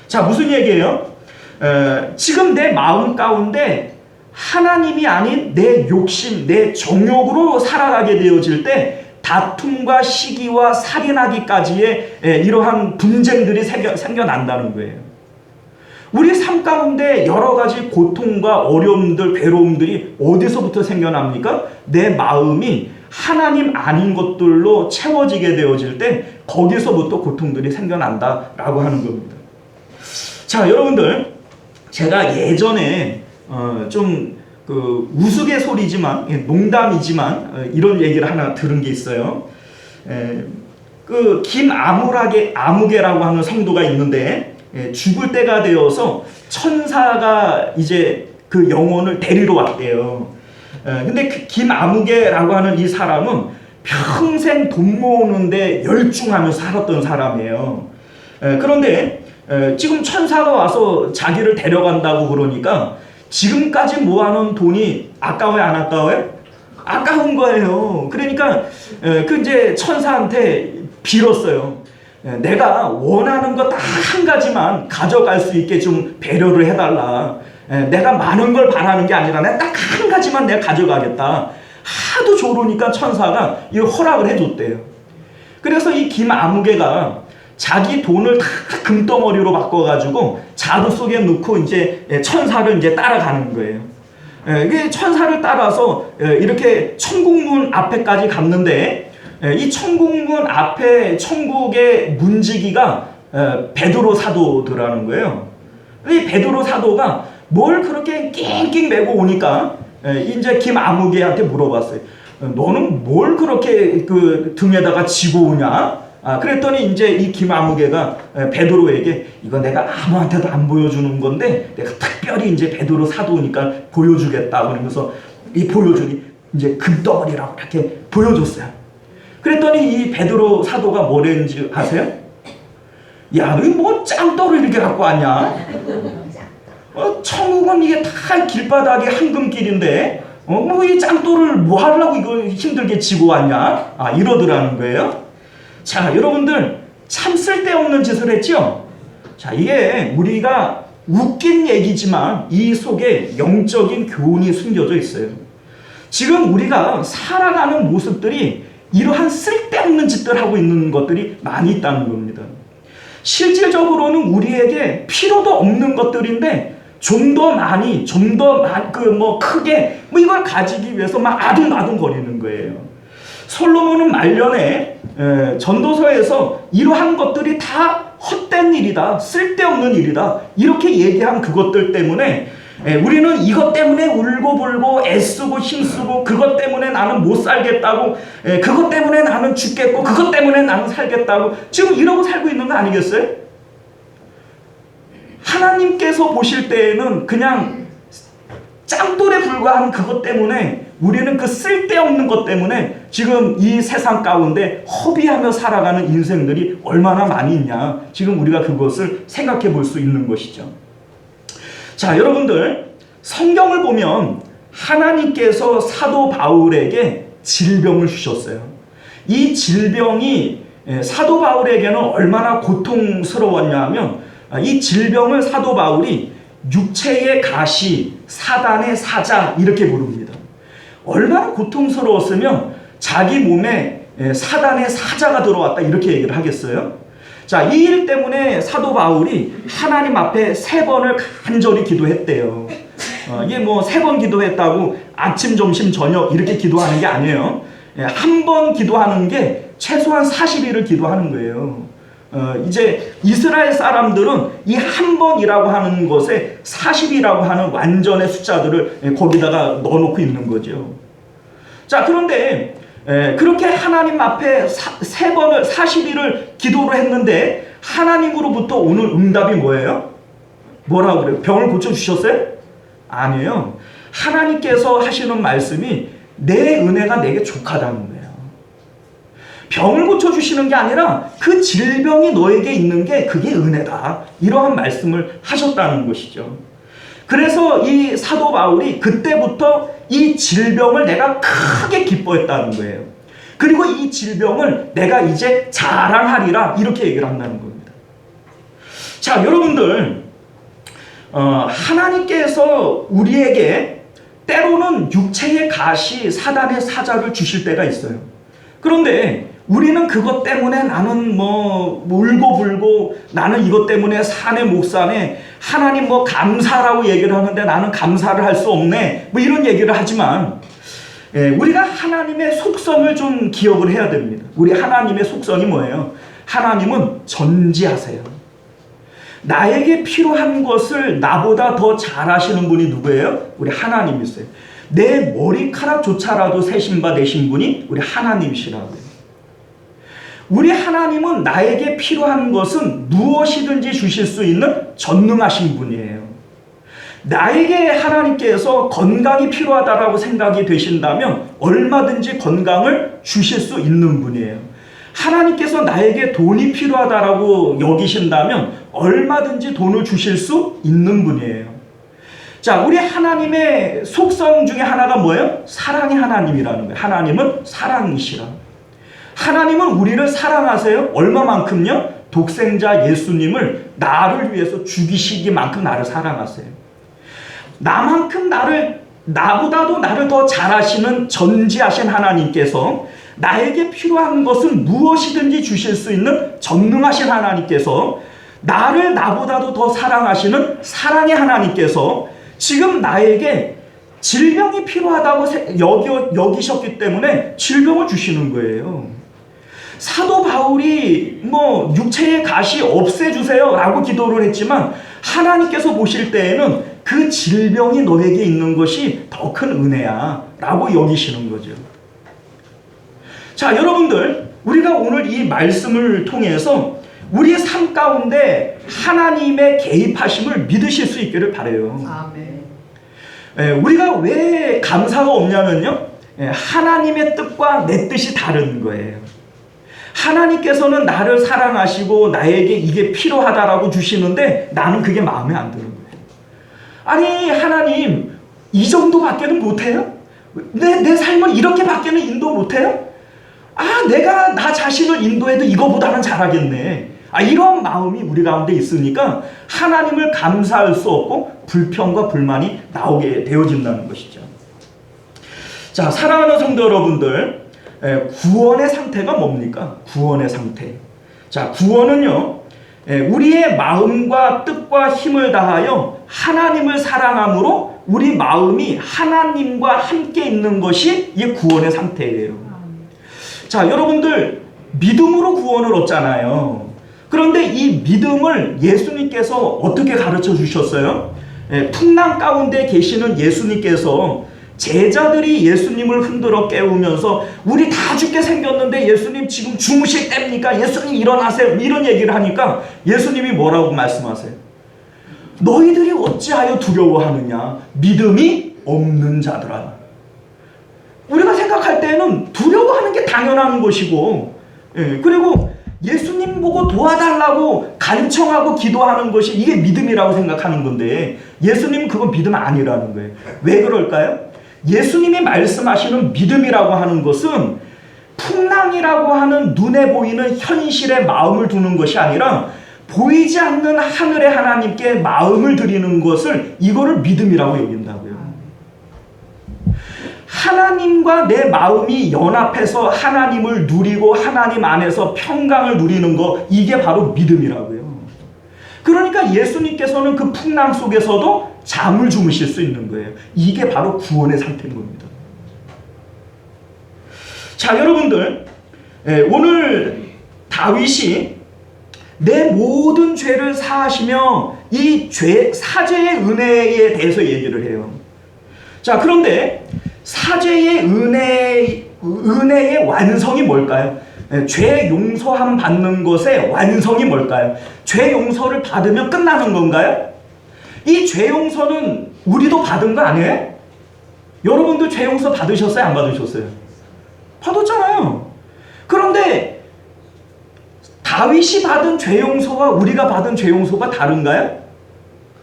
자, 무슨 얘기예요? 지금 내 마음 가운데 하나님이 아닌 내 욕심, 내 정욕으로 살아가게 되어질 때 다툼과 시기와 살인하기까지의 이러한 분쟁들이 생겨난다는 거예요. 우리 삶 가운데 여러 가지 고통과 어려움들, 괴로움들이 어디서부터 생겨납니까? 내 마음이 하나님 아닌 것들로 채워지게 되어질 때 거기서부터 고통들이 생겨난다라고 하는 겁니다. 자, 여러분들, 제가 예전에 좀 우스갯소리지만, 농담이지만 이런 얘기를 하나 들은 게 있어요. 그 김아무개라고 하는 성도가 있는데 죽을 때가 되어서 천사가 이제 그 영혼을 데리러 왔대요. 근데 그 김아무개라고 하는 이 사람은 평생 돈 모으는데 열중하면서 살았던 사람이에요. 그런데 지금 천사가 와서 자기를 데려간다고 그러니까 지금까지 모아놓은 돈이 아까워요, 안 아까워요? 아까운 거예요. 그러니까 그 이제 천사한테 빌었어요. 내가 원하는 거 딱 한 가지만 가져갈 수 있게 좀 배려를 해달라. 내가 많은 걸 바라는 게 아니라 내가 딱 한 가지만 내가 가져가겠다. 하도 조르니까 천사가 이 허락을 해줬대요. 그래서 이 김아무개가 자기 돈을 다 금덩어리로 바꿔가지고 자루 속에 넣고 이제 천사를 이제 따라가는 거예요. 이게 천사를 따라서 이렇게 천국문 앞에까지 갔는데 이 천국문 앞에 천국의 문지기가 베드로 사도더라는 거예요. 이 베드로 사도가 뭘 그렇게 낑낑 메고 오니까 이제 김아무개한테 물어봤어요. 너는 뭘 그렇게 그 등에다가 지고 오냐? 그랬더니 이제 이 김아무개가 베드로에게 이거 내가 아무한테도 안 보여주는 건데 내가 특별히 이제 베드로 사도니까 보여주겠다 그러면서 이 보여주니 이제 금덩어리라고 이렇게 보여줬어요. 그랬더니 이 베드로 사도가 뭐랬는지 아세요? 야, 너 뭐 짱돌을 이렇게 갖고 왔냐? 천국은 이게 다 길바닥에 황금길인데 뭐 이 짱돌을 뭐 하려고 이거 힘들게 지고 왔냐? 이러더라는 거예요. 자, 여러분들 참 쓸데없는 짓을 했죠? 자, 이게 우리가 웃긴 얘기지만 이 속에 영적인 교훈이 숨겨져 있어요. 지금 우리가 살아가는 모습들이 이러한 쓸데없는 짓들 하고 있는 것들이 많이 있다는 겁니다. 실질적으로는 우리에게 필요도 없는 것들인데 좀 더 많이, 좀 더 크게 이걸 가지기 위해서 막 아둥아둥 거리는 거예요. 솔로몬은 말년에 전도서에서 이러한 것들이 다 헛된 일이다, 쓸데없는 일이다 이렇게 얘기한 그것들 때문에 우리는 이것 때문에 울고불고 애쓰고 힘쓰고 그것 때문에 나는 못 살겠다고 그것 때문에 나는 죽겠고 그것 때문에 나는 살겠다고 지금 이러고 살고 있는 거 아니겠어요? 하나님께서 보실 때에는 그냥 짱돌에 불과한 그것 때문에 우리는 그 쓸데없는 것 때문에 지금 이 세상 가운데 허비하며 살아가는 인생들이 얼마나 많이 있냐 지금 우리가 그것을 생각해 볼 수 있는 것이죠. 자, 여러분들 성경을 보면 하나님께서 사도 바울에게 질병을 주셨어요. 이 질병이 사도 바울에게는 얼마나 고통스러웠냐 하면 이 질병을 사도 바울이 육체의 가시, 사단의 사자 이렇게 부릅니다. 얼마나 고통스러웠으면 자기 몸에 사단의 사자가 들어왔다 이렇게 얘기를 하겠어요? 자, 이 일 때문에 사도 바울이 하나님 앞에 3번을 간절히 기도했대요. 이게 뭐 3번 기도했다고 아침, 점심, 저녁 이렇게 기도하는 게 아니에요. 한 번 기도하는 게 최소한 40일을 기도하는 거예요. 이제 이스라엘 사람들은 이 한 번이라고 하는 것에 40이라고 하는 완전의 숫자들을 거기다가 넣어놓고 있는 거죠. 자, 그런데 그렇게 하나님 앞에 3번을 40일을 기도를 했는데 하나님으로부터 오는 응답이 뭐예요? 뭐라고 그래요? 병을 고쳐주셨어요? 아니에요. 하나님께서 하시는 말씀이 내 은혜가 내게 족하다는 거예요. 병을 고쳐주시는 게 아니라 그 질병이 너에게 있는 게 그게 은혜다. 이러한 말씀을 하셨다는 것이죠. 그래서 이 사도 바울이 그때부터 이 질병을 내가 크게 기뻐했다는 거예요. 그리고 이 질병을 내가 이제 자랑하리라 이렇게 얘기를 한다는 겁니다. 자, 여러분들 하나님께서 우리에게 때로는 육체의 가시, 사단의 사자를 주실 때가 있어요. 그런데 우리는 그것 때문에 나는 뭐 울고불고 나는 이것 때문에 사네 못 사네 하나님 뭐 감사라고 얘기를 하는데 나는 감사를 할 수 없네 뭐 이런 얘기를 하지만 우리가 하나님의 속성을 좀 기억을 해야 됩니다. 우리 하나님의 속성이 뭐예요? 하나님은 전지하세요. 나에게 필요한 것을 나보다 더 잘하시는 분이 누구예요? 우리 하나님이세요. 내 머리카락조차라도 세신 바 되신 분이 우리 하나님이시라고요. 우리 하나님은 나에게 필요한 것은 무엇이든지 주실 수 있는 전능하신 분이에요. 나에게 하나님께서 건강이 필요하다라고 생각이 되신다면 얼마든지 건강을 주실 수 있는 분이에요. 하나님께서 나에게 돈이 필요하다라고 여기신다면 얼마든지 돈을 주실 수 있는 분이에요. 자, 우리 하나님의 속성 중에 하나가 뭐예요? 사랑의 하나님이라는 거예요. 하나님은 사랑이시라. 하나님은 우리를 사랑하세요. 얼마만큼요? 독생자 예수님을 나를 위해서 죽이시기만큼 나를 사랑하세요. 나보다도 나를 더 잘하시는 전지하신 하나님께서 나에게 필요한 것은 무엇이든지 주실 수 있는 전능하신 하나님께서 나를 나보다도 더 사랑하시는 사랑의 하나님께서 지금 나에게 질병이 필요하다고 여기셨기 때문에 질병을 주시는 거예요. 사도 바울이 육체의 가시 없애주세요 라고 기도를 했지만 하나님께서 보실 때에는 그 질병이 너에게 있는 것이 더 큰 은혜야 라고 여기시는 거죠. 자, 여러분들, 우리가 오늘 이 말씀을 통해서 우리의 삶 가운데 하나님의 개입하심을 믿으실 수 있기를 바라요. 아멘. 우리가 왜 감사가 없냐면요, 하나님의 뜻과 내 뜻이 다른 거예요. 하나님께서는 나를 사랑하시고 나에게 이게 필요하다라고 주시는데 나는 그게 마음에 안 드는 거예요. 아니, 하나님, 이 정도밖에는 못해요? 내 삶을 이렇게밖에는 인도 못해요? 내가 나 자신을 인도해도 이거보다는 잘하겠네. 이런 마음이 우리 가운데 있으니까 하나님을 감사할 수 없고 불평과 불만이 나오게 되어진다는 것이죠. 자, 사랑하는 성도 여러분들, 구원의 상태가 뭡니까? 구원의 상태. 자, 구원은요, 우리의 마음과 뜻과 힘을 다하여 하나님을 사랑함으로 우리 마음이 하나님과 함께 있는 것이 이 구원의 상태예요. 자, 여러분들, 믿음으로 구원을 얻잖아요. 그런데 이 믿음을 예수님께서 어떻게 가르쳐 주셨어요? 풍랑 가운데 계시는 예수님께서 제자들이 예수님을 흔들어 깨우면서 우리 다 죽게 생겼는데 예수님 지금 주무실 때입니까? 예수님 일어나세요. 이런 얘기를 하니까 예수님이 뭐라고 말씀하세요? 너희들이 어찌하여 두려워하느냐? 믿음이 없는 자들아. 우리가 생각할 때는 두려워하는 게 당연한 것이고, 그리고 예수님 보고 도와달라고 간청하고 기도하는 것이 이게 믿음이라고 생각하는 건데 예수님은 그건 믿음 아니라는 거예요. 왜 그럴까요? 예수님이 말씀하시는 믿음이라고 하는 것은 풍랑이라고 하는 눈에 보이는 현실에 마음을 두는 것이 아니라 보이지 않는 하늘의 하나님께 마음을 드리는 것을 이거를 믿음이라고 여긴다고요. 하나님과 내 마음이 연합해서 하나님을 누리고 하나님 안에서 평강을 누리는 거, 이게 바로 믿음이라고요. 그러니까 예수님께서는 그 풍랑 속에서도 잠을 주무실 수 있는 거예요. 이게 바로 구원의 상태인 겁니다. 자, 여러분들, 오늘 다윗이 내 모든 죄를 사하시며 이 사죄의 은혜에 대해서 얘기를 해요. 자, 그런데 사죄의 은혜의 완성이 뭘까요? 죄 용서함 받는 것의 완성이 뭘까요? 죄 용서를 받으면 끝나는 건가요? 이 죄 용서는 우리도 받은 거 아니에요? 여러분도 죄 용서 받으셨어요? 안 받으셨어요? 받았잖아요. 그런데 다윗이 받은 죄 용서와 우리가 받은 죄 용서가 다른가요?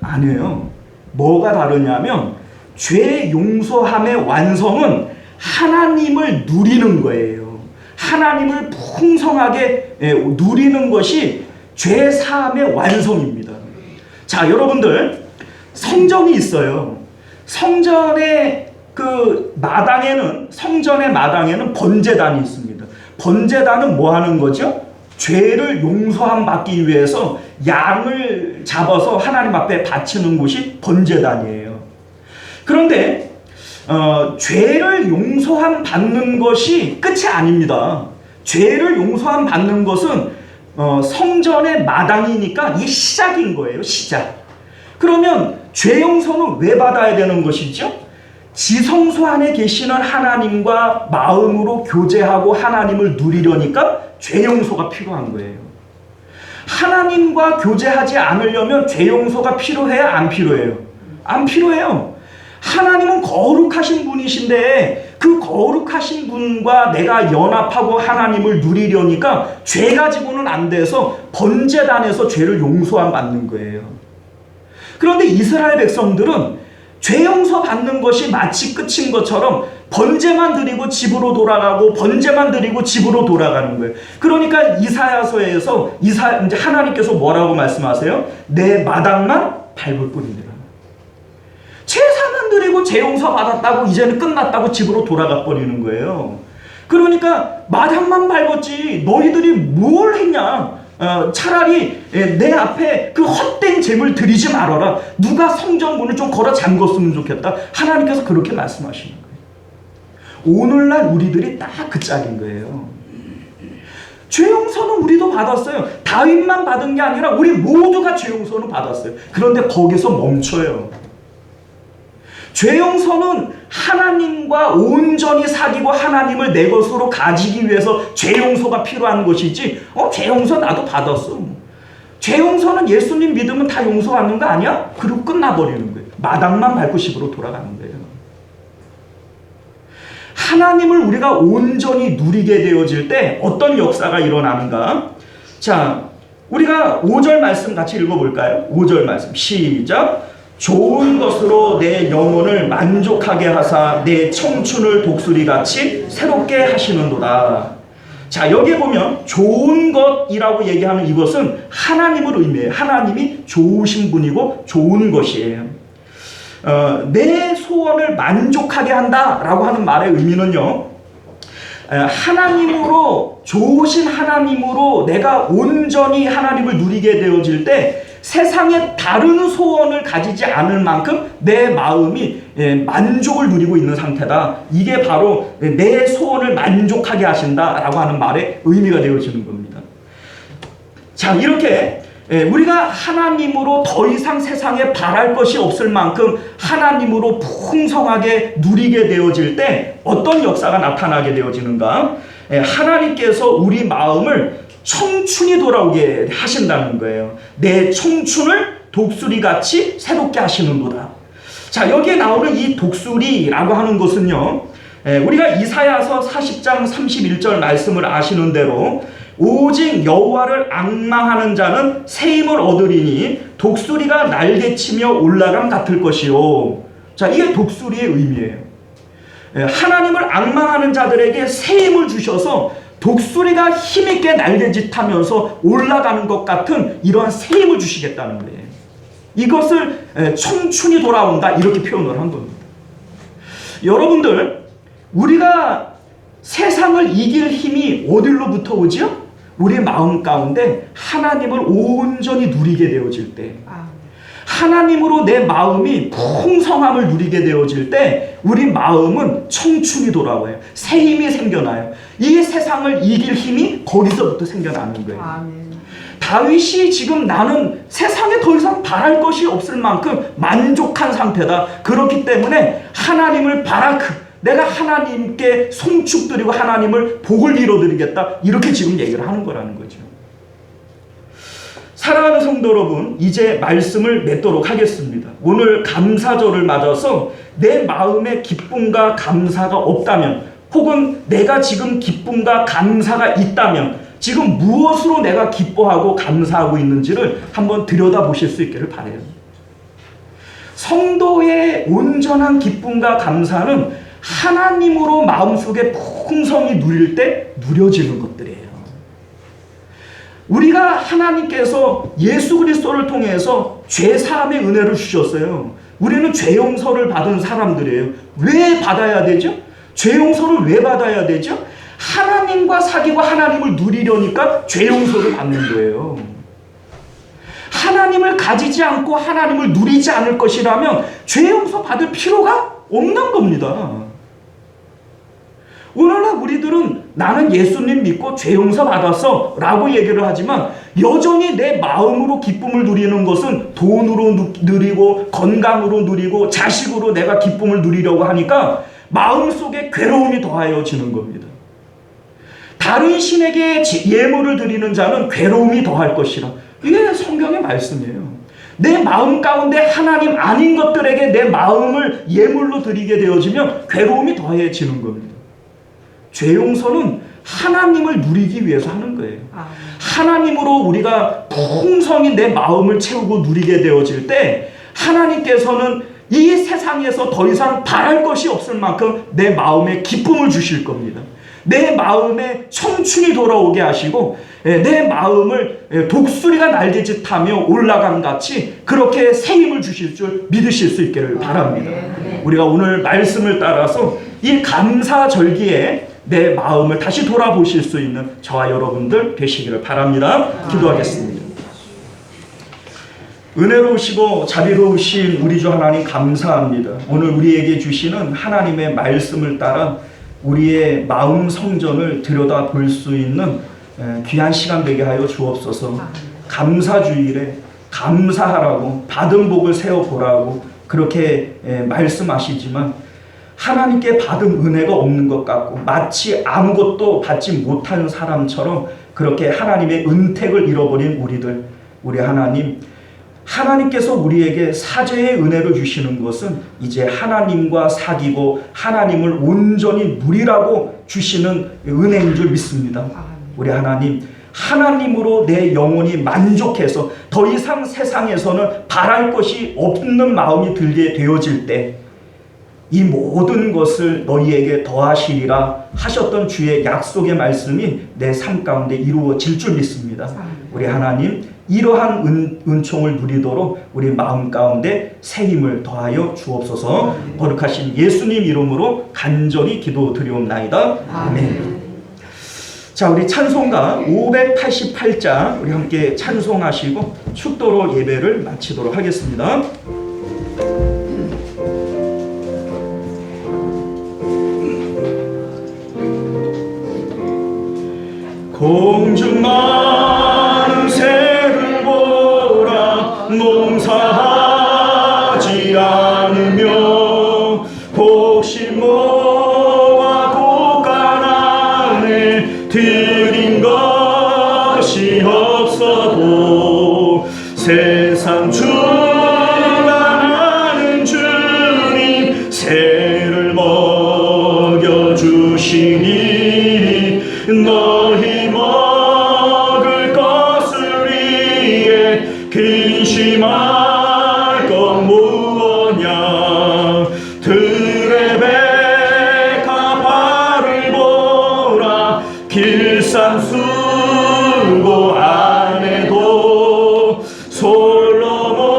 아니에요. 뭐가 다르냐면 죄 용서함의 완성은 하나님을 누리는 거예요. 하나님을 풍성하게 누리는 것이 죄 사함의 완성입니다. 자, 여러분들, 성전이 있어요. 성전의 성전의 마당에는 번제단이 있습니다. 번제단은 뭐 하는 거죠? 죄를 용서함 받기 위해서 양을 잡아서 하나님 앞에 바치는 곳이 번제단이에요. 그런데 죄를 용서함 받는 것이 끝이 아닙니다. 죄를 용서함 받는 것은 성전의 마당이니까 이게 시작인 거예요. 시작. 그러면 죄 용서는 왜 받아야 되는 것이죠? 지성소 안에 계시는 하나님과 마음으로 교제하고 하나님을 누리려니까 죄 용서가 필요한 거예요. 하나님과 교제하지 않으려면 죄 용서가 필요해야 안 필요해요? 안 필요해요. 하나님은 거룩하신 분이신데 그 거룩하신 분과 내가 연합하고 하나님을 누리려니까 죄 가지고는 안 돼서 번제단에서 죄를 용서함 받는 거예요. 그런데 이스라엘 백성들은 죄 용서 받는 것이 마치 끝인 것처럼 번제만 드리고 집으로 돌아가고 번제만 드리고 집으로 돌아가는 거예요. 그러니까 이사야서에서 이제 하나님께서 뭐라고 말씀하세요? 내 마당만 밟을 뿐이니라. 제사만 드리고 죄 용서 받았다고 이제는 끝났다고 집으로 돌아가 버리는 거예요. 그러니까 마당만 밟았지 너희들이 뭘 했냐? 차라리 내 앞에 그 헛된 재물 드리지 말아라. 누가 성전문을 좀 걸어 잠궜으면 좋겠다. 하나님께서 그렇게 말씀하시는 거예요. 오늘날 우리들이 딱 그 짝인 거예요. 죄 용서는 우리도 받았어요. 다윗만 받은 게 아니라 우리 모두가 죄 용서는 받았어요. 그런데 거기서 멈춰요. 죄 용서는 하나님과 온전히 사귀고 하나님을 내 것으로 가지기 위해서 죄 용서가 필요한 것이지, 죄 용서 나도 받았어. 죄 용서는 예수님 믿으면 다 용서받는 거 아니야? 그리고 끝나버리는 거예요. 마당만 밟고 집으로 돌아가는 거예요. 하나님을 우리가 온전히 누리게 되어질 때 어떤 역사가 일어나는가? 자, 우리가 5절 말씀 같이 읽어볼까요? 5절 말씀 시작. 좋은 것으로 내 영혼을 만족하게 하사 내 청춘을 독수리같이 새롭게 하시는도다. 자, 여기 보면 좋은 것이라고 얘기하는 이것은 하나님을 의미해요. 하나님이 좋으신 분이고 좋은 것이에요. 내 소원을 만족하게 한다라고 하는 말의 의미는요, 하나님으로, 좋으신 하나님으로 내가 온전히 하나님을 누리게 되어질 때 세상에 다른 소원을 가지지 않을 만큼 내 마음이 만족을 누리고 있는 상태다. 이게 바로 내 소원을 만족하게 하신다라고 하는 말의 의미가 되어지는 겁니다. 자, 이렇게 우리가 하나님으로 더 이상 세상에 바랄 것이 없을 만큼 하나님으로 풍성하게 누리게 되어질 때 어떤 역사가 나타나게 되어지는가? 하나님께서 우리 마음을 청춘이 돌아오게 하신다는 거예요. 내 청춘을 독수리같이 새롭게 하시는도다. 자, 여기에 나오는 이 독수리라고 하는 것은요, 우리가 이사야서 40장 31절 말씀을 아시는 대로 오직 여호와를 앙망하는 자는 새 힘을 얻으리니 독수리가 날개치며 올라감 같을 것이요. 자, 이게 독수리의 의미예요. 하나님을 앙망하는 자들에게 새 힘을 주셔서 독수리가 힘있게 날개짓하면서 올라가는 것 같은 이러한 새 힘을 주시겠다는 거예요. 이것을 청춘이 돌아온다 이렇게 표현을 한 겁니다. 여러분들, 우리가 세상을 이길 힘이 어디로부터 오죠? 우리 마음 가운데 하나님을 온전히 누리게 되어질 때, 하나님으로 내 마음이 풍성함을 누리게 되어질 때 우리 마음은 청춘이 돌아와요. 새 힘이 생겨나요. 이 세상을 이길 힘이 거기서부터 생겨나는 거예요. 아멘. 다윗이 지금 나는 세상에 더 이상 바랄 것이 없을 만큼 만족한 상태다. 그렇기 때문에 하나님을 내가 하나님께 송축드리고 하나님을 복을 이뤄드리겠다. 이렇게 지금 얘기를 하는 거라는 거죠. 사랑하는 성도 여러분, 이제 말씀을 맺도록 하겠습니다. 오늘 감사절을 맞아서 내 마음에 기쁨과 감사가 없다면, 혹은 내가 지금 기쁨과 감사가 있다면 지금 무엇으로 내가 기뻐하고 감사하고 있는지를 한번 들여다보실 수 있기를 바라요. 성도의 온전한 기쁨과 감사는 하나님으로 마음속에 풍성히 누릴 때 누려지는 것들이에요. 우리가 하나님께서 예수 그리스도를 통해서 죄사함의 은혜를 주셨어요. 우리는 죄 용서를 받은 사람들이에요. 왜 받아야 되죠? 죄 용서를 왜 받아야 되죠? 하나님과 사귀고 하나님을 누리려니까 죄 용서를 받는 거예요. 하나님을 가지지 않고 하나님을 누리지 않을 것이라면 죄 용서 받을 필요가 없는 겁니다. 오늘날 우리들은 나는 예수님 믿고 죄 용서 받았어 라고 얘기를 하지만 여전히 내 마음으로 기쁨을 누리는 것은 돈으로 누리고 건강으로 누리고 자식으로 내가 기쁨을 누리려고 하니까 마음속에 괴로움이 더하여지는 겁니다. 다른 신에게 예물을 드리는 자는 괴로움이 더할 것이라. 이게 성경의 말씀이에요. 내 마음 가운데 하나님 아닌 것들에게 내 마음을 예물로 드리게 되어지면 괴로움이 더해지는 겁니다. 죄 용서는 하나님을 누리기 위해서 하는 거예요. 하나님으로 우리가 풍성히 내 마음을 채우고 누리게 되어질 때 하나님께서는 이 세상에서 더 이상 바랄 것이 없을 만큼 내 마음에 기쁨을 주실 겁니다. 내 마음에 청춘이 돌아오게 하시고 내 마음을 독수리가 날개짓하며 올라간 같이 그렇게 새 힘을 주실 줄 믿으실 수 있기를 바랍니다. 우리가 오늘 말씀을 따라서 이 감사절기에 내 마음을 다시 돌아보실 수 있는 저와 여러분들 되시기를 바랍니다. 기도하겠습니다. 은혜로우시고 자비로우신 우리 주 하나님 감사합니다. 오늘 우리에게 주시는 하나님의 말씀을 따라 우리의 마음 성전을 들여다볼 수 있는 귀한 시간 되게 하여 주옵소서. 감사주일에 감사하라고 받은 복을 세어보라고 그렇게 말씀하시지만 하나님께 받은 은혜가 없는 것 같고 마치 아무것도 받지 못한 사람처럼 그렇게 하나님의 은택을 잃어버린 우리들, 우리 하나님께서 우리에게 사죄의 은혜를 주시는 것은 이제 하나님과 사귀고 하나님을 온전히 누리라고 주시는 은혜인 줄 믿습니다. 우리 하나님으로 내 영혼이 만족해서 더 이상 세상에서는 바랄 것이 없는 마음이 들게 되어질 때 이 모든 것을 너희에게 더하시리라 하셨던 주의 약속의 말씀이 내 삶 가운데 이루어질 줄 믿습니다. 우리 하나님 이러한 은총을 누리도록 우리 마음 가운데 새 힘을 더하여 주옵소서. 거룩하신 예수님 이름으로 간절히 기도드리옵나이다. 아멘. 자, 우리 찬송가 588장 우리 함께 찬송하시고 축도로 예배를 마치도록 하겠습니다. 공중 많은 새를 보라 농사하지 않으며 곡식 모아 곡간 안에 들인 것이 없어도 세상 충만하는 주님 새를 먹여주시니 너희 먹을 것을 위해 근심할 것 무엇냐 들의 백합화를 보라 길산 수고 안에도 솔로몬의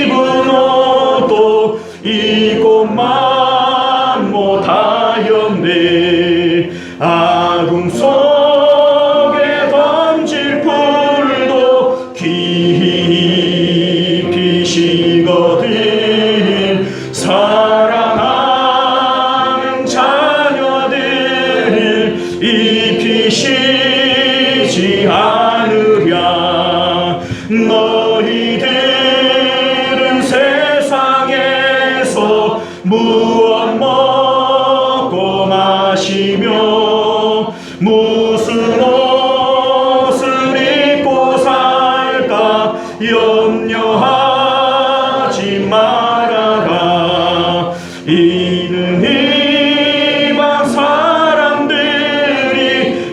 입은 옷도 이곳만 못하였네 아궁 속에 던질 풀도 깊이시거든 사랑하는 자녀들을 입히시지 않으랴 너희들은 세상에서 무엇 먹고 마시며 무슨 옷을 입고 살까 염려하지 말아라 이는 이방 사람들이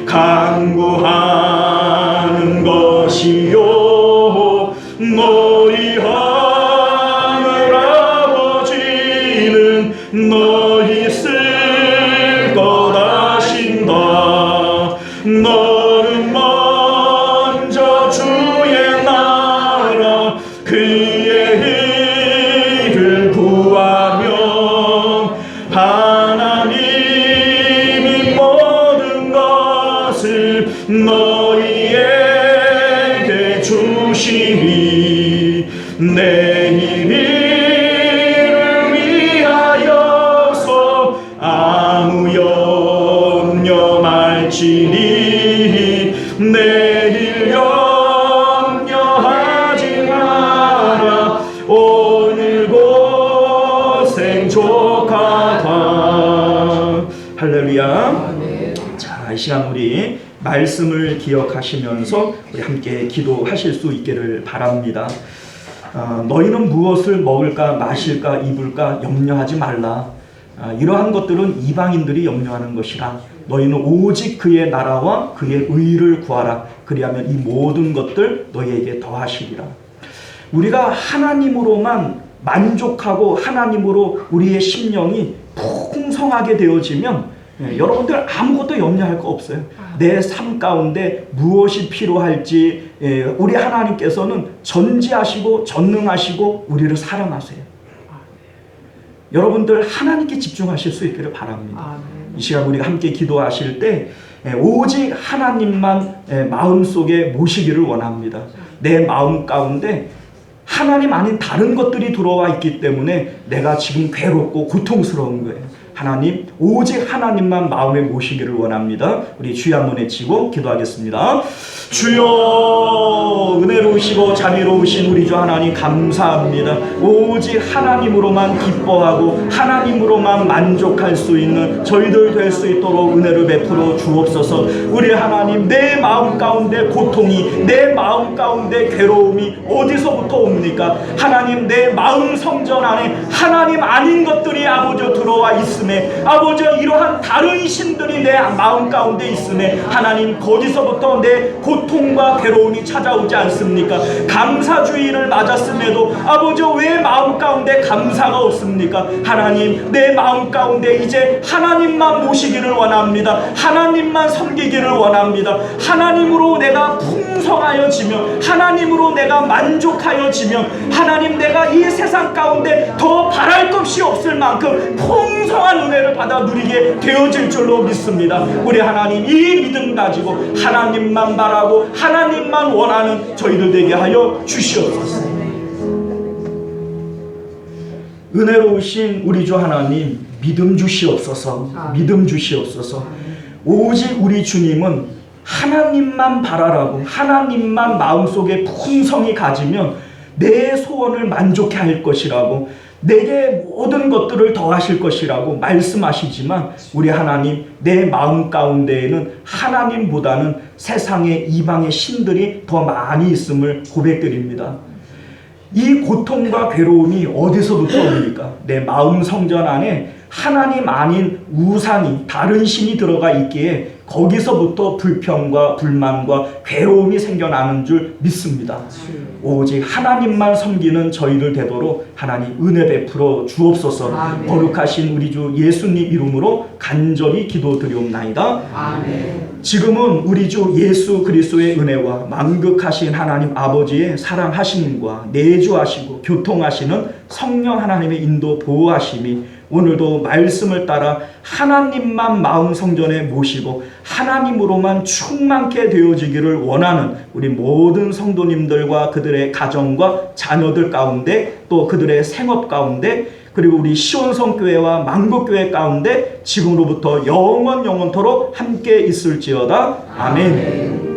간구하는 것이요 너희 하늘 아버지는 너희 쓸 것 아신다 너는 먼저 주의 나라 그의 의를 구하며 하나님이 모든 것을 너희에게 주시니 내일을 위하여서 아무 염려 말지니 내일 염려하지 마라 오늘 고생 족하다 할렐루야. 자, 이 시간 우리 말씀을 기억하시면서 우리 함께 기도하실 수 있기를 바랍니다. 너희는 무엇을 먹을까 마실까 입을까 염려하지 말라. 이러한 것들은 이방인들이 염려하는 것이라. 너희는 오직 그의 나라와 그의 의를 구하라. 그리하면 이 모든 것들 너희에게 더하시리라. 우리가 하나님으로만 만족하고 하나님으로 우리의 심령이 풍성하게 되어지면 여러분들 아무것도 염려할 거 없어요. 내 삶 가운데 무엇이 필요할지 우리 하나님께서는 전지하시고 전능하시고 우리를 사랑하세요. 여러분들 하나님께 집중하실 수 있기를 바랍니다. 이 시간 우리가 함께 기도하실 때 오직 하나님만 마음속에 모시기를 원합니다. 내 마음 가운데 하나님 아닌 다른 것들이 들어와 있기 때문에 내가 지금 괴롭고 고통스러운 거예요. 하나님, 오직 하나님만 마음에 모시기를 원합니다. 우리 주여 한번 외치고 기도하겠습니다. 주여, 은혜로우시고 자비로우신 우리 주 하나님 감사합니다. 오직 하나님으로만 기뻐하고 하나님으로만 만족할 수 있는 저희들 될 수 있도록 은혜를 베풀어 주옵소서. 우리 하나님, 내 마음 가운데 고통이, 내 마음 가운데 괴로움이 어디서부터 옵니까? 하나님, 내 마음 성전 안에 하나님 아닌 것들이 아버지 들어와 있음에, 아버지 이러한 다른 신들이 내 마음 가운데 있음에 하나님, 거기서부터 내 고통과 괴로움이 찾아오지 않습니까? 감사주의를 맞았음에도 아버지 왜 마음 가운데 감사가 없습니까? 하나님, 내 마음 가운데 이제 하나님만 모시기를 원합니다. 하나님만 섬기기를 원합니다. 하나님으로 내가 풍성하여지며 하나님으로 내가 만족하여지며 하나님, 내가 이 세상 가운데 더 바랄 것이 없을 만큼 풍성한 은혜를 받아 누리게 되어질 줄로 믿습니다. 우리 하나님, 이 믿음 가지고 하나님만 바라고 하나님만 원하는 저희들 되게 하여 주시옵소서. 은혜로우신 우리 주 하나님, 믿음 주시옵소서. 믿음 주시옵소서. 오직 우리 주님은 하나님만 바라라고, 하나님만 마음속에 풍성히 가지면 내 소원을 만족해 할 것이라고, 내게 모든 것들을 더하실 것이라고 말씀하시지만 우리 하나님, 내 마음 가운데에는 하나님보다는 세상의 이방의 신들이 더 많이 있음을 고백드립니다. 이 고통과 괴로움이 어디서부터 옵니까? 내 마음 성전 안에 하나님 아닌 우상이, 다른 신이 들어가 있기에 거기서부터 불평과 불만과 괴로움이 생겨나는 줄 믿습니다. 오직 하나님만 섬기는 저희들 되도록 하나님 은혜 베풀어 주옵소서. 아멘. 거룩하신 우리 주 예수님 이름으로 간절히 기도드리옵나이다. 아멘. 지금은 우리 주 예수 그리스도의 은혜와 만극하신 하나님 아버지의 사랑하심과 내주하시고 교통하시는 성령 하나님의 인도 보호하심이 오늘도 말씀을 따라 하나님만 마음 성전에 모시고 하나님으로만 충만케 되어지기를 원하는 우리 모든 성도님들과 그들의 가정과 자녀들 가운데, 또 그들의 생업 가운데, 그리고 우리 시온성교회와 만국교회 가운데 지금으로부터 영원토록 함께 있을지어다. 아멘.